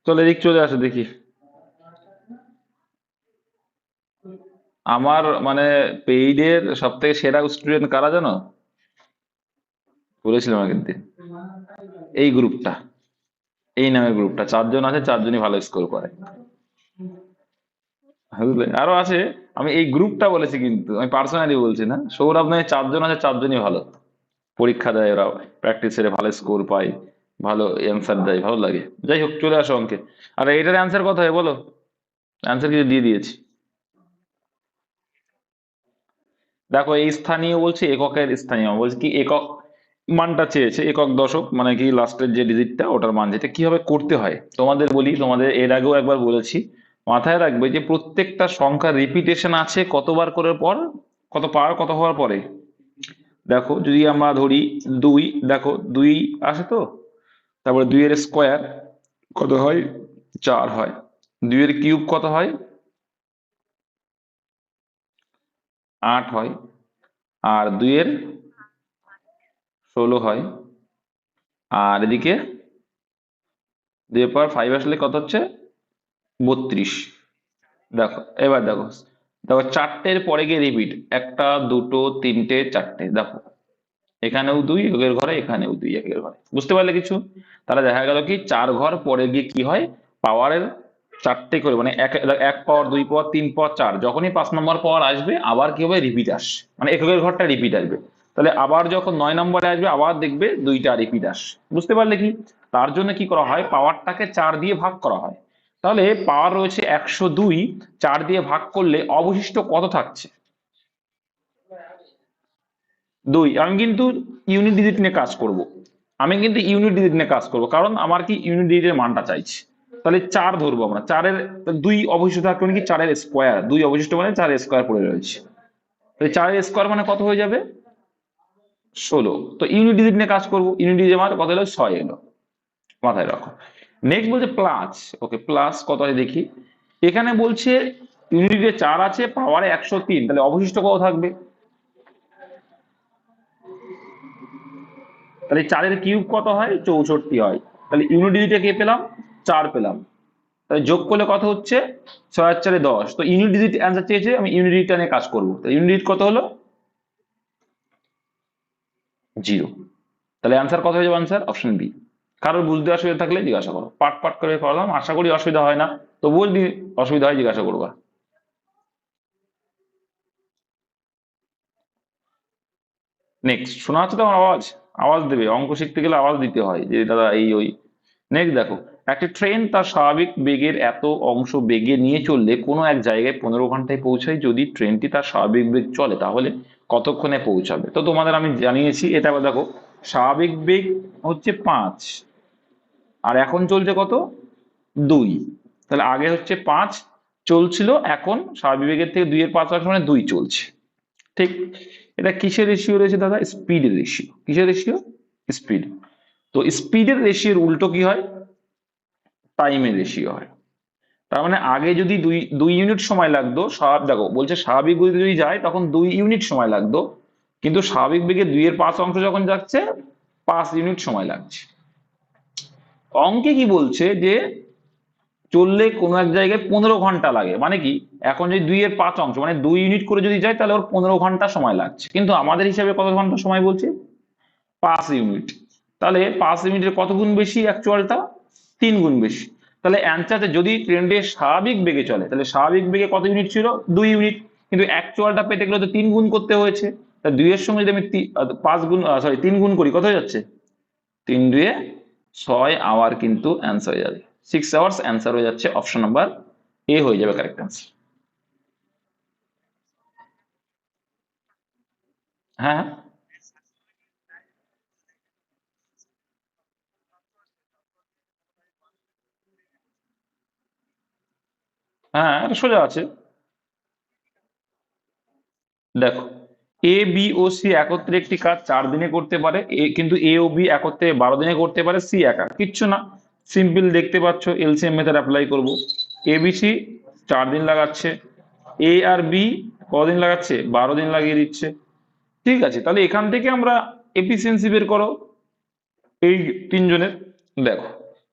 চলো এদিক চলে আসো দেখি। আমার মানে পেইডের সব থেকে সেরা স্টুডেন্ট কারা জানো? বলেছিলাম আগের দিন, এই গ্রুপটা, এই নামের গ্রুপটা 4 জন আছে, 4 জনই ভালো স্কোর করে, বুঝলে? আরো আছে, আমি এই গ্রুপটা বলেছি কিন্তু আমি পার্সোনালি বলছি না। সৌরভ নামে 4 জন আছে, 4 জনই ভালো পরীক্ষা দেয়, ওরা প্র্যাকটিস সেরে ভালো স্কোর পায়, ভালো অ্যান্সার দেয়, ভালো লাগে। যাই হোক, চলে আসো অঙ্কে। আর এটার অ্যান্সার কত হয় বলো? অ্যান্সার কিছু দিয়ে দিয়েছি। দেখো, এই স্থানীয় বলছে, এককের স্থানীয় বলছে কি, একক মানটা চেয়েছে, একক দশক মানে কি লাস্টের যে ডিজিটটা ওটার মান, যেটা কিভাবে করতে হয় তোমাদের বলি। তোমাদের এর আগেও একবার বলেছি, মাথায় রাখবে যে প্রত্যেকটা সংখ্যা রিপিটেশন আছে কতবার করে পর, কত পার কত হওয়ার পরে। দেখো যদি আমরা ধরি 2, দেখো 2 আসে তো, তারপরে 2 এর স্কোয়ার কত হয়? 4 হয়। 2 এর কিউব কত হয়? 8 হয়। আর 2 এর 16 হয়। আর এদিকে 2 এর পাওয়ার 5 আসলে কত হচ্ছে? 32। দেখো এবার দেখো, দেখো চারটের পরে গিয়ে রিপিট, একটা দুটো তিনটে চারটে, দেখো এখানেও 2 একের ঘরে, এখানেও 2 একের ঘরে, বুঝতে পারলে কিছু? তাহলে দেখা গেল কি 4 ঘর পরে গিয়ে কি হয়, পাওয়ারের চারটে করে, মানে এক, 1 পাওয়ার 2 পাওয়ার 3 পাওয়ার 4, যখনই 5 নম্বর পাওয়ার আসবে আবার কি হবে, রিপিট আসে, মানে এককের ঘরটা রিপিট আসবে। তাহলে আবার যখন 9 নম্বরে আসবে আবার দেখবে 2টা রিপিট আসে, বুঝতে পারলে কি? তার জন্য কি করা হয়, পাওয়ারটাকে 4 দিয়ে ভাগ করা হয়। তাহলে পাওয়ার রয়েছে 102, 4 দিয়ে ভাগ করলে অবশিষ্ট কত থাকছে? 2। আমি কিন্তু ইউনিট ডিজিট নিয়ে কাজ করব, আমি কিন্তু ইউনিট ডিজিট নিয়ে কাজ করব, কারণ আমার কি ইউনিট ডিজিটের মানটা চাইছি। তাহলে 4 ধরবো আমরা, 4-এর 2 অবশিষ্ট থাকলে মানে কি 4-এর স্কোয়ার, 2 অবশিষ্ট মানে 4-এর স্কোয়ার পড়ে রয়েছে। তাহলে 4-এর স্কোয়ার মানে কত হয়ে যাবে? 16। তো ইউনিট ডিজিট নিয়ে কাজ করব, ইউনিট ডিজিট আমার কত হলো? 6 এলো, মাথায় রাখো। নেক্সট বলছে প্লাস, ওকে প্লাস কত আছে দেখি। এখানে বলছে ইউনিটে 4 আছে, পাওয়ারে 103, তাহলে অবশিষ্ট কত থাকবে? তাহলে 4-এর কিউব কত হয়? 64 হয়। তাহলে ইউনিট ডিজিটে কে পেলাম? 4 পেলাম। তাহলে যোগ করলে কত হচ্ছে? 6 আর 4 10। তো ইউনিট ডিজিট অ্যান্সার চেয়েছে, আমি ইউনিট ডিজিটটা নিয়ে কাজ করবো। তাহলে ইউনিট ডিজিট কত হলো? 0। তাহলে অ্যান্সার কত হয়ে যাবে? Answer option B. কারোর বুঝতে অসুবিধা থাকলে জিজ্ঞাসা করো, পাট পাট করে করলাম, আশা করি অসুবিধা হয় না। তবুও যদি অসুবিধা হয় জিজ্ঞাসা করবা। নেক্সট, শোনা যাচ্ছে তো আমার আওয়াজ? আওয়াজ দেবে, অঙ্ক শিখতে গেলে আওয়াজ দিতে হয় যে দাদা এই ওই। নেক্সট দেখো, একটি ট্রেন তার স্বাভাবিক বেগের এত অংশ বেগে নিয়ে চললে কোনো এক জায়গায় 15 ঘন্টায় পৌঁছায়। যদি ট্রেনটি তার স্বাভাবিক বেগ চলে তাহলে কতক্ষণে পৌঁছাবে? তো তোমাদের আমি জানিয়েছি এটা। আবার দেখো, স্বাভাবিক বেগ হচ্ছে 5, আর এখন চলছে কত? 2। তাহলে আগে হচ্ছে 5 চলছিল, এখন স্বাভাবিক বেগের থেকে 2-এর 5 অংশ মানে 2 চলছে, ঠিক? এটা কিসের রেশিও রয়েছে দাদা? স্পিডের রেশিও। কিসের রেশিও? স্পিড। তো স্পিডের রেশিওর উল্টো কি হয়? টাইমের রেশিও হয়। তার মানে আগে যদি দুই দুই ইউনিট সময় লাগতো, দেখো বলছে স্বাভাবিক গতিতে যদি যায় তখন 2 ইউনিট সময় লাগতো, কিন্তু স্বাভাবিক বেগে 2-এর 5 অংশ যখন যাচ্ছে 5 ইউনিট সময় লাগছে। অঙ্কে কি বলছে যে চললে কোনো এক জায়গায় 15 ঘন্টা লাগে, মানে কি এখন যদি 2-এর 5 অংশ মানে 2 ইউনিট করে যদি যায় তাহলে ওর 15 ঘন্টা সময় লাগছে, কিন্তু আমাদের হিসাবে কত ঘন্টা সময় বলছে? 5 ইউনিট। তাহলে 5 ইউনিটের কত গুণ বেশি অ্যাকচুয়ালটা? 3 গুণ বেশি। তাহলে অ্যান্সারটা যদি ট্রেনটি স্বাভাবিক বেগে চলে তাহলে স্বাভাবিক বেগে কত ইউনিট ছিল? 2 ইউনিট, কিন্তু অ্যাকচুয়ালটা পেতে গেলে তো 3 গুণ করতে হয়েছে। তা 2-এর সঙ্গে যদি আমি 5 গুণ, সরি 3 গুণ করি, কত হয়ে যাচ্ছে? 3-2-6 আওয়ার কিন্তু অ্যান্সার হয়ে যাবে, 6 আওয়ার্স অ্যান্সার হয়ে যাচ্ছে, অপশন নাম্বার এ হয়ে যাবে কারেক্ট অ্যান্সার। হ্যাঁ হ্যাঁ হ্যাঁ, এটা সোজা আছে। দেখো, এ বি ও সি একত্রে একটি কাজ 4 দিনে করতে পারে, কিন্তু এ ও বি একত্রে 12 দিনে করতে পারে, সি একা কিচ্ছু না। সিম্পল, দেখতে পাচ্ছ এলসিএম মেথড অ্যাপ্লাই করব। এ বি সি 4 দিন লাগাচ্ছে, এ আর বি কদিন লাগাচ্ছে? 12 দিন লাগিয়ে দিচ্ছে। ঠিক আছে, তাহলে এখান থেকে আমরা এফিসিয়েন্সি বের করো এই 3 জনের। দেখো,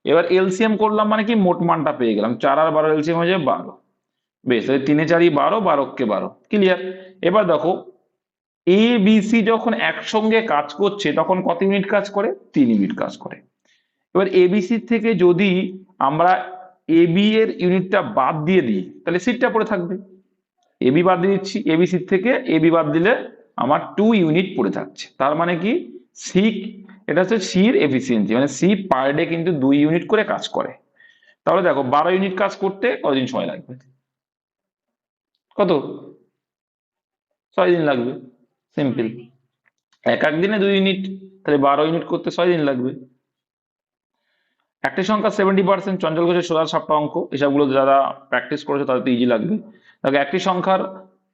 এবার এলসিএম করলাম মানে কি মোট মানটা পেয়ে গেলাম, 4 আর 12 এলসিএম হয়ে যাবে 12। বেশ, তাহলে 3 এ 4 12, 12 কে 12, ক্লিয়ার। এবার দেখো এ বি সি যখন একসঙ্গে কাজ করছে তখন কত ইউনিট কাজ করে? 3 ইউনিট কাজ করে। এবার এবিসি থেকে যদি আমরা এবি এর ইউনিটটা বাদ দিয়ে দিই তাহলে সিটটা পড়ে থাকবে। এবি বাদ দিয়ে দিচ্ছি, এবিসি থেকে এবি বাদ দিলে আমার 2 ইউনিট পড়ে থাকছে। তার মানে কি সি, এটা হচ্ছে সির এফিসিয়েন্সি, মানে সি পার ডে কিন্তু 2 ইউনিট করে কাজ করে। তাহলে দেখো 12 ইউনিট কাজ করতে কতদিন সময় লাগবে? কত? 6 দিন লাগবে। সিম্পল। এক এক দিনে 2 ইউনিট, তাহলে 12 ইউনিট করতে 6 দিন লাগবে। একটি সংখ্যা 70%, চঞ্চল ঘোষের সোজা সাপটা অঙ্ক, এসবগুলো যারা প্র্যাকটিস করেছে তাদের তো ইজি লাগবে। দেখো একটি সংখ্যার,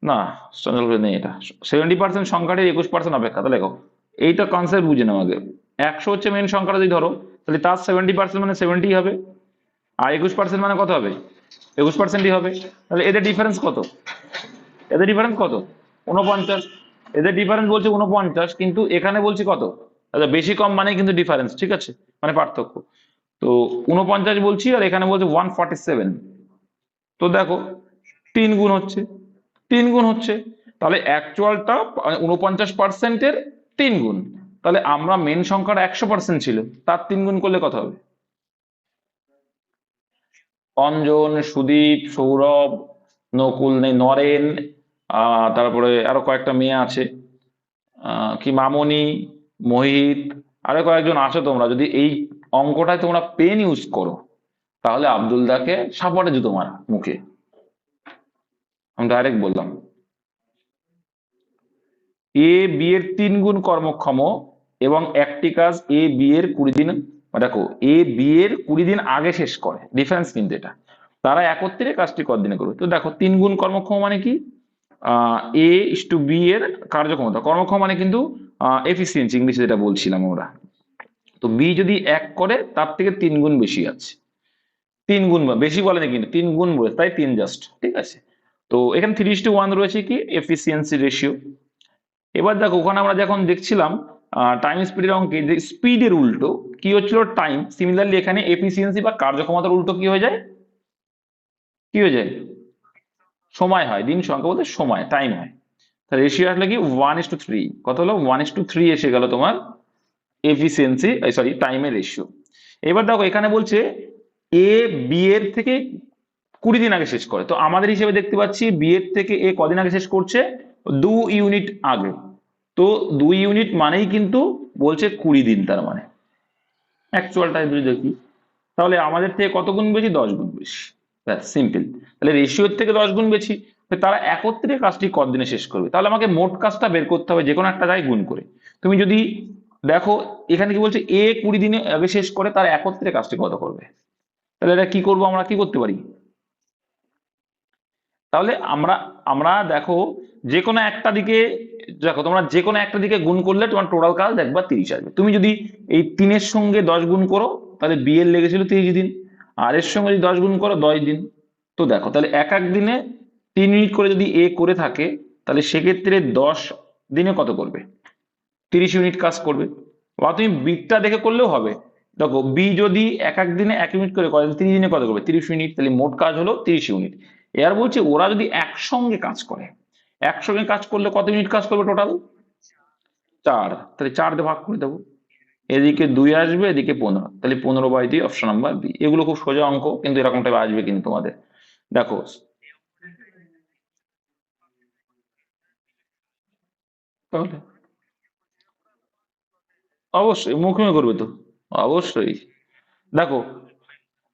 না চঞ্চল ঘোষ নেই, এটা 70% সংখ্যাটির 21% অপেক্ষা। তাহলে দেখো এইটা কনসেপ্ট বুঝে নাও আগে। 100 হচ্ছে মেন সংখ্যাটা যদি ধরো, তাহলে তার 70% মানে 70 হবে, আর 21% মানে কত হবে? 21%ই হবে। তাহলে এদের ডিফারেন্স কত? এদের ডিফারেন্স কত? 49। এদের ডিফারেন্স বলছে 49, কিন্তু এখানে বলছি কত? আচ্ছা, বেশি কম মানে কিন্তু ডিফারেন্স, ঠিক আছে, মানে পার্থক্য। তো 49 বলছি আর এখানে বলছে 147। তো দেখো 3 গুণ হচ্ছে, 3 গুণ হচ্ছে, তাহলে অ্যাকচুয়ালটা 49%-এর 3 গুণ। তাহলে আমরা মেন সংখ্যাটা 100% ছিল, তার 3 গুণ করলে কত হবে? অঞ্জন, সুদীপ, সৌরভ, নকুল নেই, নরেন, তারপরে আরো কয়েকটা মেয়ে আছে, কি মামনি, মোহিত, আরো কয়েকজন আছো। তোমরা যদি এই অঙ্কটায় তোমরা পেন ইউজ করো তাহলে আব্দুলদাকে সাপোর্টে জুতো মারা মুখে, আমি ডাইরেক্ট বললাম। এ বি এর 3 গুণ কর্মক্ষম এবং একটি কাজ এ বি এর 20 দিন, দেখো এ বি এর 20 দিন আগে শেষ করে, ডিফারেন্স কিন্তু এটা। তারা একত্রে কাজটি কতদিনে করবে? তো দেখো 3 গুণ কর্মক্ষম মানে কি, এ ইস টু বি এর কার্যক্ষমতা, কর্মক্ষম মানে কিন্তু এফিসিয়েন্সি ইংলিশে যেটা বলছিলাম আমরা। তো বি যদি 1 করে তার থেকে 3 গুণ বেশি আছে, 3 গুণ বেশি বলেনি কিন্তু 3 গুণ বলেছে, তাই 3 জাস্ট, ঠিক আছে। তো এখানে 3:1 রয়েছে কি এফিসিয়েন্সি রেশিও। এবার দেখো ওখানে আমরা যখন দেখছিলাম টাইম স্পিডের অঙ্কে, যে স্পিডের উল্টো কি হচ্ছিল টাইম, সিমিলারলি এখানে এফিসিয়েন্সি বা কার্যক্ষমতার উল্টো কি হয়ে যায়? কি হয়ে যায়? সময় হয়। দিন সংখ্যা বলতে সময়, টাইম হয়। তাহলে রেশিও আসলে কি 1:3, কত হলো? 1:3 এসে গেল তোমার এফিসিয়েন্সি, সরি টাইমের রেশিও। এবার দেখো এখানে বলছে এ বি এর থেকে 20 দিন আগে শেষ করে, তো আমাদের হিসেবে দেখতে পাচ্ছি বি এর থেকে এ কদিন আগে শেষ করছে? 2 ইউনিট আগে। তো 2 ইউনিট মানেই কিন্তু বলছে 20 দিন, তার মানে অ্যাকচুয়ালটাই যদি দেখি তাহলে আমাদের থেকে কত গুণ বেশি? 10 গুণ বেশি। ব্যাস সিম্পল। তাহলে রেশিওর থেকে 10 গুণ বেশি, তারা একত্রে কাজটি কতদিনে শেষ করবে? তাহলে আমাকে মোট কাজটা বের করতে হবে যে কোনো একটা জায়গায় গুণ করে। তুমি যদি দেখো এখানে কি বলছে এ 20 দিনে আগে শেষ করে, তার একত্রে কাজটি কত করবে? তাহলে এটা কি করবো, আমরা কি করতে পারি? তাহলে আমরা আমরা দেখো যে কোনো একটা দিকে, দেখো তোমরা যে কোনো একটা দিকে গুণ করলে তোমার টোটাল কাজ দেখবা 30 আসবে। তুমি যদি এই 3-এর সঙ্গে 10 গুণ করো তাহলে বি এর লেগেছিল 30 দিন, আর এর সঙ্গে যদি 10 গুণ করো 10 দিন। তো দেখো তাহলে এক এক দিনে 3 ইউনিট করে যদি এ করে থাকে তাহলে সেক্ষেত্রে 10 দিনে কত করবে? 30 ইউনিট কাজ করবে। বা তুমি বিটটা দেখে করলেও হবে। দেখো বি যদি এক এক দিনে 1 ইউনিট করে 30 দিনে কত করবে? 30 ইউনিট, তাহলে মোট কাজ হলো 30 ইউনিট। এর বলছে ওরা যদি একসঙ্গে কাজ করে, একসঙ্গে কাজ করলে কত ইউনিট কাজ করবে টোটাল? 4, তাহলে 4 দিয়ে ভাগ করে দেবো। এদিকে 2 আসবে, এদিকে 15, তাহলে 15/2, অপশন নাম্বার বি। এগুলো খুব সোজা অঙ্ক, কিন্তু এরকম টাইপ আসবে কিন্তু তোমাদের। দেখো তাহলে অবশ্যই মুখে করবে তো, অবশ্যই। দেখো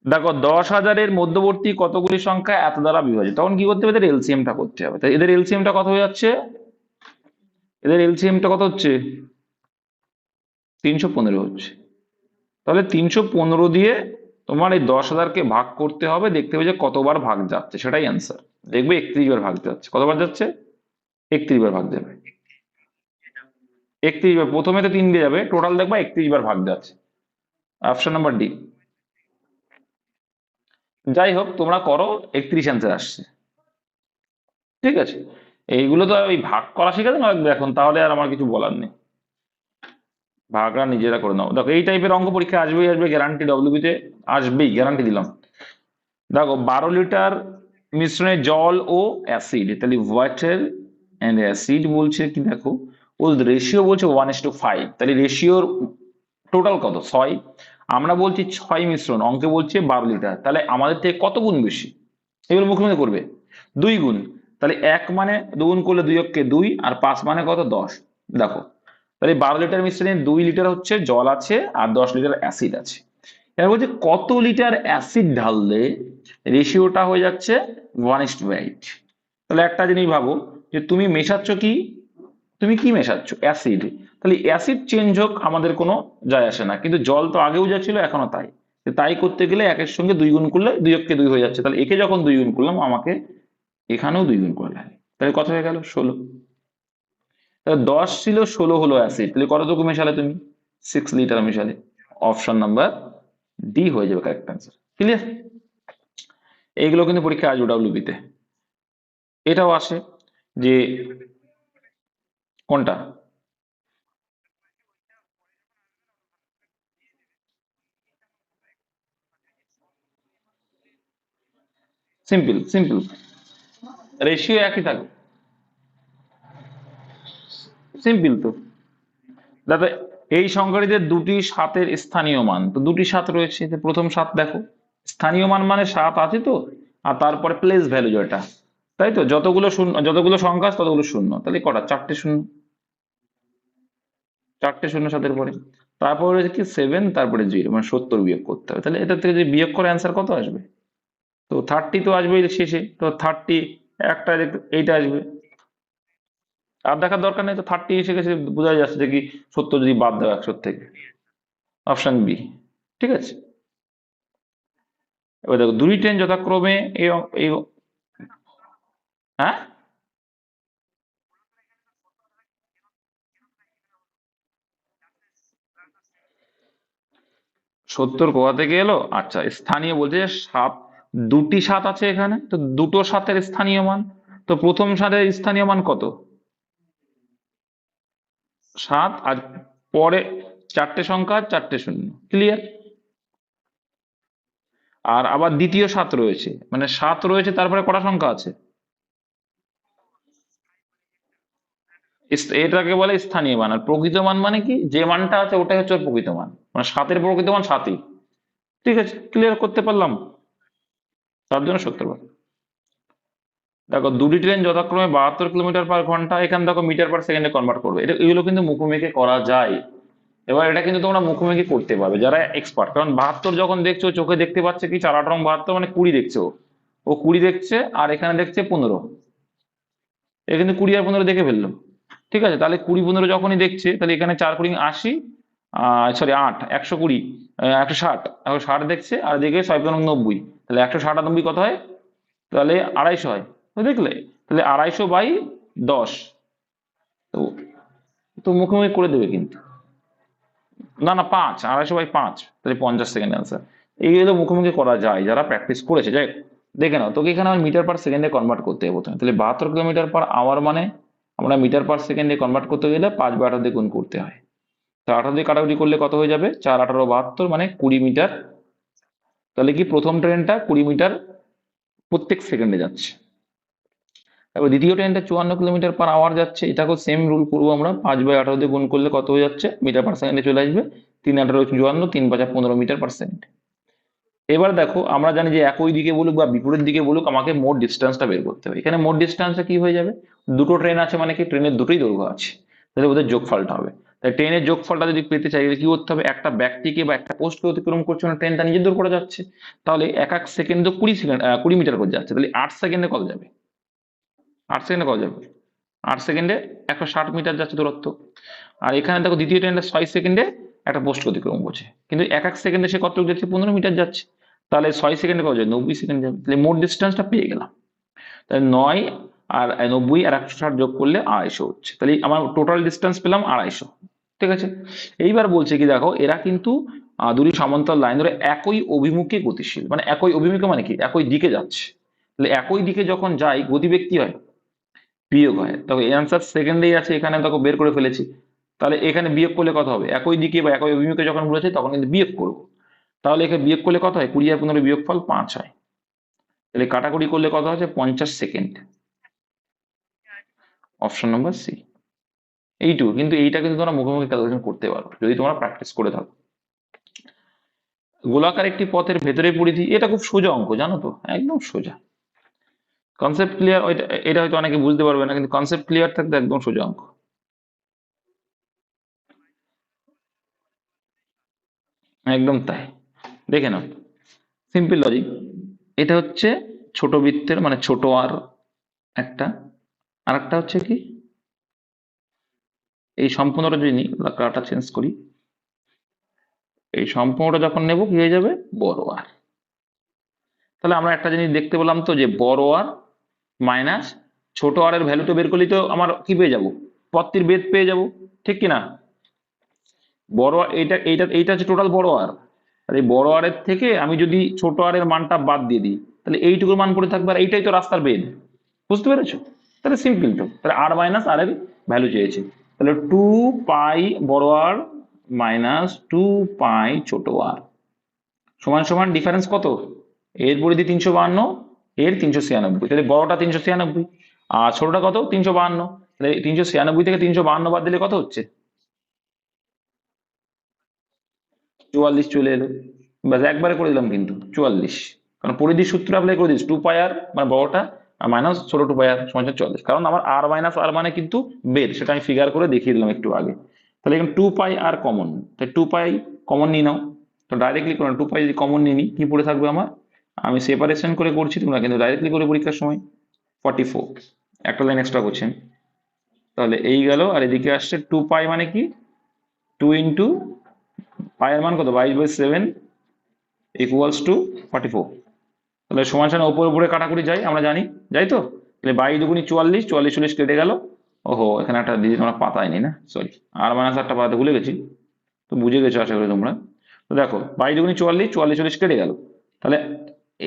দেখো 10,000-এর মধ্যবর্তী কতগুলি সংখ্যা এত দ্বারা বিভাজিত, তখন কি করতে হবে? এদের এলসিএমটা করতে হবে। তাই এদের এলসিএমটা কত হয়ে যাচ্ছে? এদের এলসিএমটা কত হচ্ছে? 315 হচ্ছে। তাহলে 315 দিয়ে তোমার এই 10,000-কে ভাগ করতে হবে, দেখতে হবে যে কতবার ভাগ যাচ্ছে, সেটাই অ্যান্সার। দেখবে 31 বার ভাগ যাচ্ছে। কতবার যাচ্ছে? 31 বার ভাগ যাবে। 31 বার, প্রথমে তো 3 দিয়ে যাবে, টোটাল দেখবা 31 বার ভাগ যাচ্ছে। Option number D. যাই হোক তোমরা করো, 31 অ্যান্সার আসছে, ঠিক আছে। এইগুলো তো ওই ভাগ করা শিখে না এখন, তাহলে আর আমার কিছু বলার নেই। ভাগরা নিজেরা করে নাও। দেখো এই টাইপের অঙ্ক পরীক্ষা আসবেই আসবে, গ্যারান্টি, ডব্লিউবিতে আসবেই, গ্যারান্টি দিলাম। দেখো 12 লিটার মিশ্রণে জল ও অ্যাসিড, তাহলে ওয়াটার অ্যান্ড অ্যাসিড বলছে কি, দেখো ও রেশিও বলছে 1:5, তাহলে রেশিওর টোটাল কত 6। আমরা বলছি 6 মিশ্রণ, অঙ্কে বলছে 12 লিটার, তাহলে আমাদের থেকে কত গুণ বেশি? এগুলো মুখোমুখি করবে 2 গুণ। তাহলে 1 মানে 2 গুণ করলে 2 আর 5 মানে কত 10। দেখো তাহলে 12 লিটার মিশ্রণে 2 লিটার হচ্ছে জল আছে আর 10 লিটার অ্যাসিড আছে। এবার বলছে কত লিটার অ্যাসিড ঢাললে রেশিওটা হয়ে যাচ্ছে 1:8। তাহলে একটা জিনিস ভাবো যে তুমি মেশাচ্ছ কি, তুমি কি মেশাচ্ছ? অ্যাসিড। তাহলে অ্যাসিড চেঞ্জ হোক আমাদের কোনো যায় আসে না, কিন্তু জল তো আগেও যা ছিল এখনো তাই। তো তাই করতে গেলে একের সঙ্গে 2 গুণ করলে 2 হয়ে যাচ্ছে, তাহলে একে যখন 2 গুণ করলাম আমাকে এখানেও 2 গুণ করে লাগে, তাহলে কত হয়ে গেল 16। তাহলে 10 ছিল, 16 হলো অ্যাসিড, তাহলে কতটুকু মেশালে তুমি? 6 লিটার মেশালে। অপশন নাম্বার ডি হয়ে যাবে কারেক্ট অ্যান্সার। ক্লিয়ার? এইগুলো কিন্তু পরীক্ষা আসবে ডব্লিউবি তে। এটাও আসে যে কোনটা? সিম্পল সিম্পল, রেশিও একই থাকবে, সিম্পল তো। দেখো এই সংখ্যাটিতে দুটি সাতের স্থানীয় মান, তো দুটি সাত রয়েছে, তো প্রথম সাত দেখো, স্থানীয় মান মানে সাত আছে তো, আর তারপরে প্লেস ভ্যালু যেটা, তাই তো, যতগুলো শূন্য, যতগুলো সংখ্যা আছে ততগুলো শূন্য, তাহলে কটা? 4টে শূন্য, 4টে শূন্য সাতের পরে। তারপরে রয়েছে কি 7, তারপরে 0, মানে 70 বিয়োগ করতে হবে। তাহলে এটা থেকে যদি বিয়োগ করে অ্যান্সার কত আসবে? তো 30 তো আসবে শেষে, তো 30 একটা এইটা আসবে। আর দেখার দরকার নেই, তো 30 এসে গেছে, বোঝা যাচ্ছে যে কি 70 যদি বাদ দাও 100 থেকে। অপশন বি, ঠিক আছে। এবার দেখো দুই ট্রেন যথাক্রমে এই এই হ্যাঁ, 70 কোথা থেকে এলো? আচ্ছা, স্থানীয় বলছে যে সাত, দুটি সাত আছে এখানে, তো দুটো সাতের স্থানীয় মান, তো প্রথম সাতের স্থানীয় মান কত? 7, আর পরে 4টে সংখ্যা 4টে শূন্য। ক্লিয়ার? আর আবার দ্বিতীয় 7 রয়েছে, মানে 7 রয়েছে তারপরে কটা সংখ্যা আছে? এটাকে বলে স্থানীয় মান। আর প্রকৃত মান মানে কি, যে মানটা আছে ওটাই হচ্ছে ওর প্রকৃত মান, মানে 7-এর প্রকৃত মান 7ই। ঠিক আছে, ক্লিয়ার করতে পারলাম? তার জন্য 70 বার। দেখো দুটি ট্রেন যথাক্রমে 72 কিলোমিটার/ঘন্টা, এখানে দেখো মিটার পার সেকেন্ডে কনভার্ট করবে, এটা এগুলো কিন্তু মুখোমুখি করা যায়। এবার এটা কিন্তু তোমরা মুখোমুখি করতে পারবে যারা এক্সপার্ট, কারণ 72 যখন দেখছো চোখে দেখতে পাচ্ছে কি 4×8=72, মানে 20 দেখছে ও 20 দেখছে, আর এখানে দেখছে 15, এ কিন্তু 20 আর 15 দেখে ফেললো। ঠিক আছে, তাহলে 20 15 যখনই দেখছে, তাহলে এখানে 4×20 = 80, সরি 8, 120, 160, 160 দেখছে, আর দেখে 6×90, তাহলে 160 আর 90 কত হয়? তাহলে 250 হয়। তো দেখলে, তাহলে 250/10, তো তো মুখোমুখি করে দেবে কিন্তু। না না 5, 250/5, তাহলে 50 সেকেন্ড অ্যান্সার। এইগুলো মুখোমুখি করা যায় যারা প্র্যাকটিস করেছে। যাই হোক, দেখে নাও, তোকে এখানে আমার মিটার পার সেকেন্ডে কনভার্ট করতে হবে প্রথমে, তাহলে 72 কিলোমিটার/আওয়ার মানে আমরা মিটার পার সেকেন্ডে কনভার্ট করতে গেলে 5/18 দিয়ে গুণ করতে হয়। তো 18 দিয়ে কাটাকুটি করলে কত হয়ে যাবে? 4×18=72, মানে 20 মিটার। তাহলে কি প্রথম ট্রেনটা 20 মিটার প্রত্যেক সেকেন্ডে যাচ্ছে। এবার দ্বিতীয় ট্রেনটা 54 কিলোমিটার/আওয়ার যাচ্ছে, এটাকেও সেম রুল করবো আমরা, 5/18 দিয়ে গুণ করলে কত হয়ে যাচ্ছে? মিটার পার সেকেন্ডে চলে আসবে। 3×18=54, 3×5=15 মিটার পার সেকেন্ড। এবার দেখো আমরা জানি যে একই দিকে বলুক বা বিপরীত দিকে বলুক, আমাকে মোট ডিস্টেন্সটা বের করতে হবে। এখানে মোট ডিস্টেন্সটা কি হয়ে যাবে? দুটো ট্রেন আছে মানে কি ট্রেনের দুটোই দৈর্ঘ্য আছে, তাহলে ওদের যোগফলটা হবে। তাই ট্রেনের যোগফলটা যদি পেতে চাই কি করতে হবে? একটা ব্যক্তিকে বা একটা পোস্টকে অতিক্রম করছে, মানে ট্রেনটা নিজের দূর করে যাচ্ছে, তাহলে এক এক সেকেন্ড 20 মিটার করে যাচ্ছে, তাহলে 8 সেকেন্ডে কত যাবে? 8 সেকেন্ডে কত যাবে? 8 সেকেন্ডে 160 মিটার যাচ্ছে দূরত্ব। আর এখানে দেখো দ্বিতীয় ট্রেনটা 6 সেকেন্ডে একটা পোস্ট অতিক্রম করছে, কিন্তু এক এক সেকেন্ডে সে কত যাচ্ছে? 15 মিটার যাচ্ছে, তাহলে 6 সেকেন্ডে কত যাবে? 90 সেকেন্ড যাবে। তাহলে মোট ডিস্টেন্সটা পেয়ে গেলাম। তাহলে 9 আর 90 আর 160 যোগ করলে 250 হচ্ছে, তাহলে আমার টোটাল ডিস্টেন্স পেলাম 250। ঠিক আছে, এইবার বলছে কি দেখো এরা কিন্তু দুটি সমান্তরাল লাইন ধরে একই অভিমুখে গতিশীল, মানে একই অভিমুখে মানে কি একই দিকে যাচ্ছে, তাহলে একই দিকে যখন যাই গতিবেগ কি হয়? বিয়োগ হয়। দেখো এই অ্যান্সার সেকেন্ডেই আছে, এখানে দেখো বের করে ফেলেছি। তাহলে এখানে বিয়োগ করলে কত হবে? একই দিকে বা একই অভিমুখে যখন বলেছে তখন কিন্তু বিয়োগ করব। তাহলে এখানে বিয়োগ করলে কত হয়? 20 আর 15 বিয়োগফল 5 হয়। তাহলে কাটাকুটি করলে কত হচ্ছে? 50 সেকেন্ড। Option number C. এইটুকু, কিন্তু এইটা কিন্তু তোমরা মুখোমুখি ক্যালকুলেশন করতে পারো যদি তোমরা প্র্যাকটিস করে থাকো। গোলাকার একটি পথের ভেতরে পরিধি, এটা খুব সোজা অঙ্ক, জানো তো, একদম সোজা। কনসেপ্ট ক্লিয়ার, এটা হয়তো অনেকে বুঝতে পারবে না, কিন্তু কনসেপ্ট ক্লিয়ার থাকতে একদম সোজা অঙ্ক। একদম তাই। দেখে নাও, সিম্পল লজিক। এটা হচ্ছে ছোট বৃত্তের মানে ছোট আর একটা, আর একটা হচ্ছে কি, এই সম্পূর্ণটা যদি নিই, কাটা চেঞ্জ করি, এই সম্পূর্ণটা যখন নেব কি হয়ে যাবে? বড় আর। তাহলে আমরা একটা জিনিস দেখতে পেলাম তো, যে বড় আর মাইনাস ছোট আর এর ভ্যালুটা বের করলেই তো আমার কি পেয়ে যাব? পদটির বেদ পেয়ে যাব, ঠিক কিনা? বড় এইটা এইটা এইটা হচ্ছে টোটাল বড় আর, আর এই বড় আর এর থেকে আমি যদি ছোট আর এর মানটা বাদ দিয়ে দিই, তাহলে এইটুকুর মান পড়ে থাকবে, আর এইটাই তো রাস্তার বেদ। বুঝতে পেরেছো? তাহলে সিম্পল তো, তাহলে আর মাইনাস আর এর ভ্যালু চেয়েছে, তাহলে 2 পাই বড় আর মাইনাস 2 পাই ছোট আর সমান সমান ডিফারেন্স কত? এর পরিধি 352, এর 396, তাহলে বড়টা 396 আর ছোটটা কত? 352। তাহলে 396 থেকে 352 বাদ দিলে কত হচ্ছে? 44 চলে এলো। ব্যাস একবারে করে দিলাম কিন্তু 44, কারণ পরিধির সূত্র অ্যাপ্লাই করে দিচ্ছি, 2 পাই আর মানে বড়টা আর মাইনাস ছোট 2 পাই আর সমান 44, কারণ আমার আর মাইনাস আর মানে কিন্তু বের, সেটা আমি ফিগার করে দেখিয়ে দিলাম একটু আগে। তাহলে এখানে 2 পাই আর কমন, তাই 2 পাই কমন নিয়ে নাও। তো ডাইরেক্টলি করো, 2 পাই যদি কমন নিয়ে নিই কি পড়ে থাকবে আমার? আমি সেপারেশন করে করছি, তোমরা কিন্তু ডাইরেক্টলি করে পরীক্ষার সময়। 44, একটা লাইন এক্সট্রা করছেন। তাহলে এই গেল, আর এদিকে আসছে 2 পাই মানে কি, 2 ইন্টু পাই এর মান কত? 22/7 ইকুয়ালস টু 44। তাহলে সমান সমান ওপর উপরে কাটাকুটি যায়, আমরা জানি, যাই তো। তাহলে 22 × 44, 44 40 কেটে গেল। ওহো, এখানে একটা দিদি তোমরা পাতায়নি না, সরি, আর মাইনাস আটটা পাতাতে ভুলে গেছি। তো বুঝে গেছো আশা করি তোমরা। তো দেখো 22 × 44, 44 40 কেটে গেল। তাহলে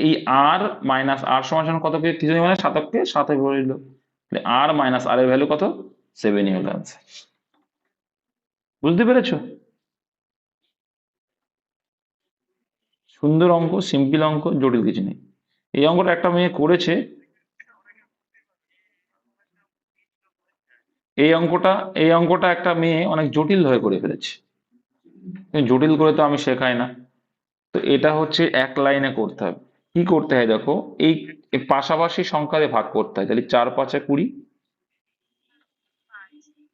এই আর মাইনাস আর সমান সমান কত কে কিছু মানে 7কে 7 ভরে দিল। তাহলে আর মাইনাস আর এর ভ্যালু কত? 7ই হলো আনসার। বুঝতে পেরেছো? সুন্দর অঙ্ক, সিম্পল অঙ্ক, জটিল কিছু নেই। এই অঙ্কটা একটা মেয়ে করেছে, এই অঙ্কটা একটা মেয়ে অনেক জটিল ভাবে করে ফেলেছে। জটিল করে তো আমি শেখাই না, তো এটা হচ্ছে এক লাইনে করতে হবে। কি করতে হয় দেখো, এই এই পাশাপাশি সংখ্যা দিয়ে ভাগ করতে হয়, তাহলে 4 × 5 = 20,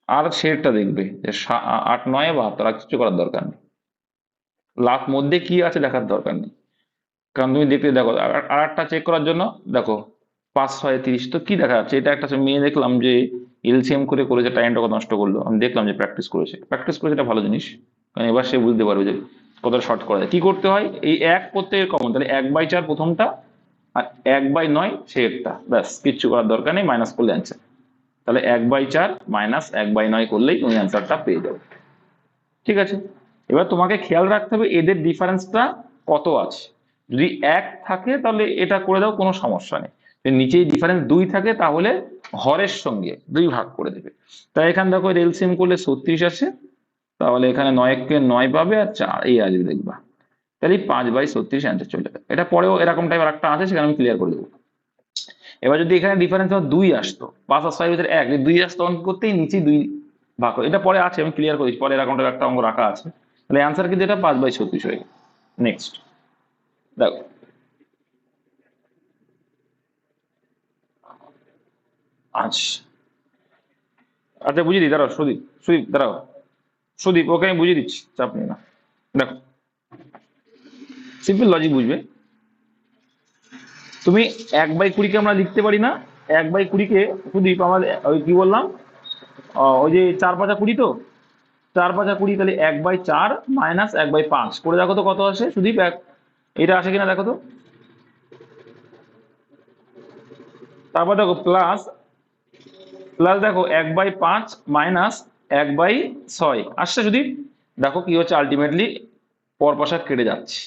আর শেরটা দেখবে যে 8 9 72, আর কিছু করার দরকার নেই, লাভ মধ্যে কি আছে দেখার দরকার নেই, কারণ তুমি দেখতে দেখো আর একটা চেক করার জন্য দেখো 5 6 30, তো কি দেখা যাচ্ছে? এটা একটা মেয়ে দেখলাম যে এলসিএম করে করেছে, টাইমটা কত নষ্ট করলো, আমি দেখলাম যে প্র্যাকটিস করেছে, এটা ভালো জিনিস, কারণ এবার সে বুঝতে পারবে যে কতটা শর্ট করা যায়। কি করতে হয়? এই এক প্রত্যেকের কমন, তাহলে 1/4 প্রথমটা আর 1/9 শেরটা, ব্যাস কিচ্ছু করার দরকার নেই, মাইনাস করলে অ্যান্সার। তাহলে 1/4 মাইনাস 1/9 করলেই তুমি অ্যান্সারটা পেয়ে যাবে। ঠিক আছে, এবার তোমাকে খেয়াল রাখতে হবে এদের ডিফারেন্সটা কত আছে। যদি 1 থাকে তাহলে এটা করে দাও, কোনো সমস্যা নেই। যদি নিচেই ডিফারেন্স 2 থাকে তাহলে হরের সঙ্গে 2 ভাগ করে দেবে। তাই এখানে দেখো এলসিএম করলে 36 আছে, তাহলে এখানে 9কে 9 পাবে আর 4 এই আসবে দেখবা, তাহলে 5/36 অ্যান্সার চলে যাবে। এটা পরেও এরকম টাইপ একটা আছে, সেখানে আমি ক্লিয়ার করে দেবো। এবার যদি এখানে ডিফারেন্স 2 আসতো, 5 আর 6 ভিতরে 1, 2 আসতো, অঙ্ক করতেই নিচে 2 ভাগ করে, এটা পরে আছে, আমি ক্লিয়ার করেছি, পরে এরকম টাইপ একটা অঙ্ক রাখা আছে। তাহলে অ্যান্সার কিন্তু এটা 5/36 হয়ে গেল। নেক্সট দেখো, আচ্ছা আচ্ছা বুঝিয়ে দিই, দাঁড়াও সুদীপ, সুদীপ দাঁড়াও, সুদীপ ওকে আমি বুঝিয়ে দিচ্ছি, চাপ নিও না। দেখো, সিম্পল লজিক বুঝবে তুমি। 1/20 কে আমরা লিখতে পারি না? 1/20 কে সুদীপ আমাদের ওই কি বললাম, ওই যে 4 5 20, তো 4 5 20, তাহলে 1/4 মাইনাস 1/5 করে দেখো তো কত আসে সুদীপ, এটা আসে কিনা দেখো তো। তারপর দেখো প্লাস, দেখো 1/5 মাইনাস 1/6 আসছে সুদীপ। দেখো কি হচ্ছে, আলটিমেটলি পরপর কেটে যাচ্ছে।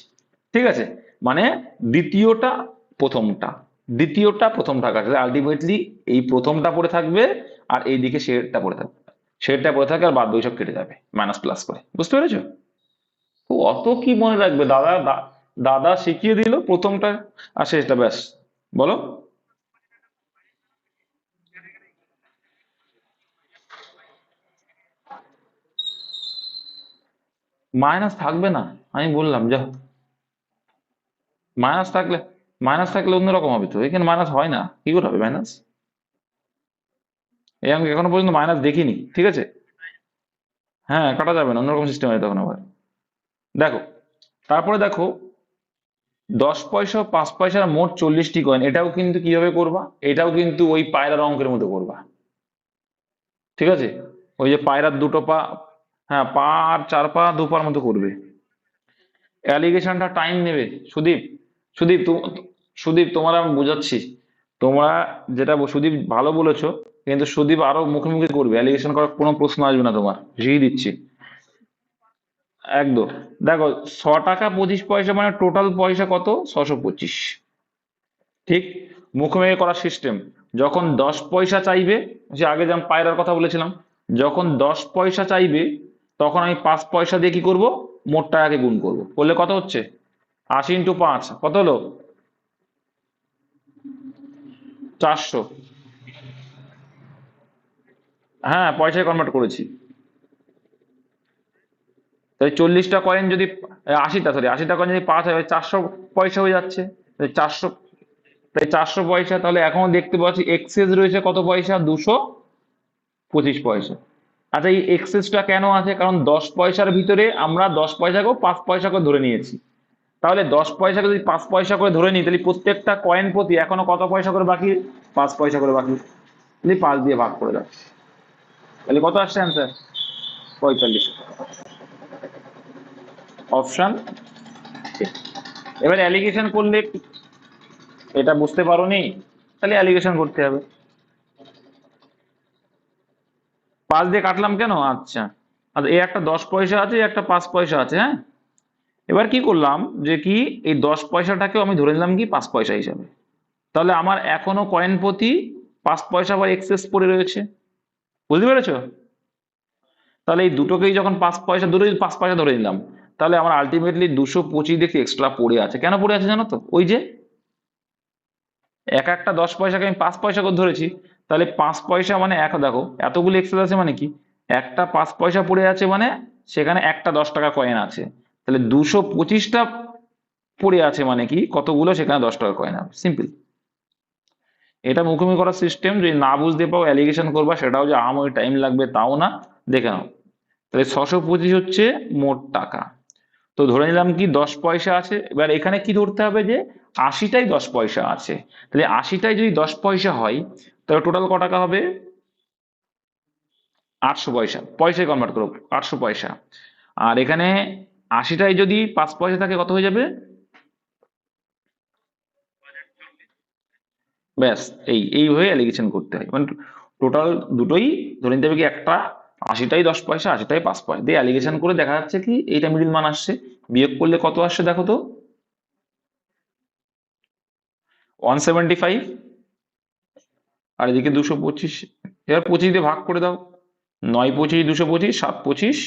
ঠিক আছে, মানে দ্বিতীয়টা প্রথমটা, দ্বিতীয়টা প্রথমটা কাছে, আলটিমেটলি এই প্রথমটা পড়ে থাকবে আর এইদিকে শেরটা পড়ে থাকবে। সেটা পড়ে থাকে আর বাদ বাকি সব কেটে যাবে মাইনাস প্লাস করে, বুঝতে পেরেছো? তো অত কি মনে রাখবে, দাদা শিখিয়ে দিল প্রথমটা আর শেষটা, ব্যাস। বলো। মাইনাস থাকবে না, আমি বললাম যা। মাইনাস থাকলে মাইনাস থাকলে অন্যরকম হবে তো, এখানে মাইনাস হয় না, কি করে হবে মাইনাস? এই আমি এখনো পর্যন্ত মাইনাস দেখিনি, ঠিক আছে। হ্যাঁ, কাটা যাবে না, অন্যরকম সিস্টেম হয় তখন আবার। দেখো, তারপরে দেখো, 10 পয়সা 5 পয়সার মোট 40টি কয়েন, এটাও কিন্তু কিভাবে করবা, এটাও কিন্তু ওই পায়রার অঙ্কের মতো করবা, ঠিক আছে। ওই যে পায়রার দুটো পা, হ্যাঁ, পা আর 4 পা 2 পার মতো করবে। অ্যালিগেশনটা টাইম নেবে, সুদীপ। সুদীপ সুদীপ, তোমার আমি বোঝাচ্ছি। তোমরা সুদীপ ভালো বলেছো, কিন্তু সুদীপ আরো মুখে মুখে করবে, অ্যালিগেশন করার কোনো প্রশ্ন আসবে না তোমার, বুঝিয়ে দিচ্ছি। একদম। দেখো, 6 টাকা 25 পয়সা মানে টোটাল পয়সা কত? 625। ঠিক। মুখোমুখি করার সিস্টেম। যখন 10 পয়সা চাইবে, যে আগে যেমন পায়রার কথা বলেছিলাম, যখন 10 পয়সা চাইবে, তখন আমি 5 পয়সা দিয়ে কি করব, মোট টাকাকে গুণ করব, করলে কত হচ্ছে? 80 × 5 কত হলো? 400। হ্যাঁ, পয়সায় কনভার্ট করেছি। তাই 40টা কয়েন যদি, 80টা, সরি, 80টা কয়েন যদি 5 হয়, 400 পয়সা হয়ে যাচ্ছে। তাই 400, তাই 400 পয়সা, তাহলে এখনো দেখতে পাচ্ছি এক্সেস রয়েছে কত পয়সা? 225 পয়সা। আচ্ছা, এই এক্সেসটা কেন আছে? কারণ 10 পয়সার ভিতরে আমরা 10 পয়সাকেও 5 পয়সা করে ধরে নিয়েছি। তাহলে 10 পয়সাকে যদি 5 পয়সা করে ধরে নিই, তাহলে প্রত্যেকটা কয়েন প্রতি এখনো কত পয়সা করে বাকি? 5 পয়সা করে বাকি। তাহলে 5 দিয়ে ভাগ করে দাও, তাহলে কত আসছে অ্যান্সার? 45। অপশন। এবার অ্যালিগেশন করলে, এটা বুঝতে পারোনি, তাহলে অ্যালিগেশন করতে হবে। 5 দিয়ে কাটলাম কেন? আচ্ছা, আচ্ছা, এই একটা 10 পয়সা আছে, এই একটা 5 পয়সা আছে, হ্যাঁ। এবার কি করলাম, যে কি, এই 10 পয়সাটাকেও আমি ধরে নিলাম কি 5 পয়সা হিসাবে। তাহলে আমার এখনো কয়েন প্রতি 5 পয়সা আবার এক্সেস পড়ে রয়েছে, বুঝতে পেরেছো? তাহলে এই দুটোকেই যখন 5 পয়সা, দুটোই 5 পয়সা ধরে নিলাম, তাহলে আমার আলটিমেটলি 225 দেখি এক্সট্রা পড়ে আছে। কেন পড়ে আছে জানো তো? ওই যে এক একটা 10 পয়সাকে আমি 5 পয়সা করে ধরেছি, তাহলে 5 পয়সা মানে দেখো এতগুলো এক্সেস আছে মানে কি, একটা 5 পয়সা পড়ে আছে মানে সেখানে একটা 10 টাকা কয়েন আছে, তাহলে 225টা পড়ে আছে মানে কি, কতগুলো, সেখানে 10 টাকা কয়েন আছে, সিম্পল। এটা মুখোমুখি করার সিস্টেম, যদি না বুঝতে পাও অ্যালিগেশন করবা, সেটাও যে আহামরি টাইম লাগবে তাও না, দেখে নাও। তাহলে 625 হচ্ছে মোট টাকা। তো ধরে নিলাম কি 10 পয়সা আছে, এবার এখানে কি ধরতে হবে, যে 80টাই 10 পয়সা আছে। তাহলে 80টাই যদি 10 পয়সা হয়, তাহলে টোটাল ক টাকা হবে? 800 পয়সা, পয়সায় কনভার্ট করো, 800 পয়সা। আর এখানে 80টাই যদি 5 পয়সা থাকে, কত হয়ে যাবে? ব্যাস। এইভাবে অ্যালিগেশন করতে হয়, মানে টোটাল দুটোই ধরে নিতে হবে কি, একটা 80টাই 10 পয়সা, 80টাই 5 পয়সা দিয়ে অ্যালিগেশন করে দেখা যাচ্ছে কি এইটা মিডিল মান আসছে। বিয়োগ করলে কত আসছে দেখো তো? 175। আর এদিকে 225। এবার 25 দিয়ে ভাগ করে দাও। 9 25 225, 7 25,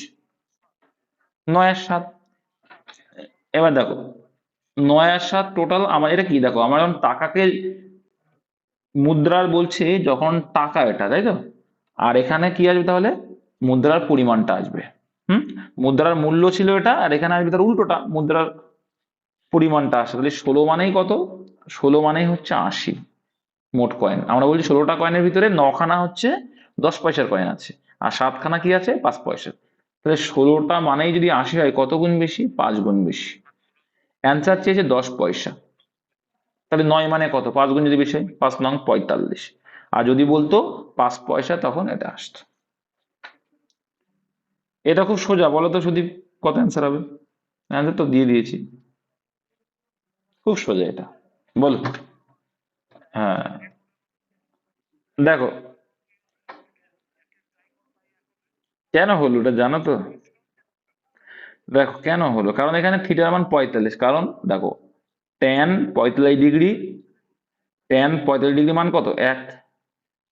9 আর 7। এবার দেখো, 9 আর 7 টোটাল আমার, এটা কি দেখো, আমার যখন টাকাকে মুদ্রার বলছে, যখন টাকা এটা, তাই তো। আর এখানে কি আসবে তাহলে? মুদ্রার পরিমাণটা আসবে। হুম। মুদ্রার মূল্য ছিল এটা, আর এখানে আসবে তার উল্টোটা, মুদ্রার পরিমাণটা আসে। তাহলে 16 মানেই কত? 16 মানেই হচ্ছে 80। মোট কয়েন আমরা বলছি 16টা কয়েনের ভিতরে 9খানা হচ্ছে 10 পয়সার কয়েন আছে, আর 7খানা কি আছে? 5 পয়সা। তাহলে 16টা মানেই যদি 80 হয়, কত গুণ বেশি? 5 গুণ বেশি। অ্যান্সার চেয়েছে 10 পয়সা। তাহলে 9 মানে কত? 5 গুণ যদি বেশি হয়, 5 9 45। আর যদি বলতো 5 পয়সা, তখন এটা আসতো। এটা খুব সোজা, বলো তো সুদীপ, কত অ্যান্সার হবে? অ্যান্সার তো দিয়ে দিয়েছি, খুব সোজা এটা, বলো। হ্যাঁ, দেখো কেন হলো ওটা জানো তো? দেখো কেন হলো, কারণ এখানে থিটার মান 45, কারণ দেখো, ট্যান 45 ডিগ্রি, ট্যান 45 ডিগ্রি মান কত? 1।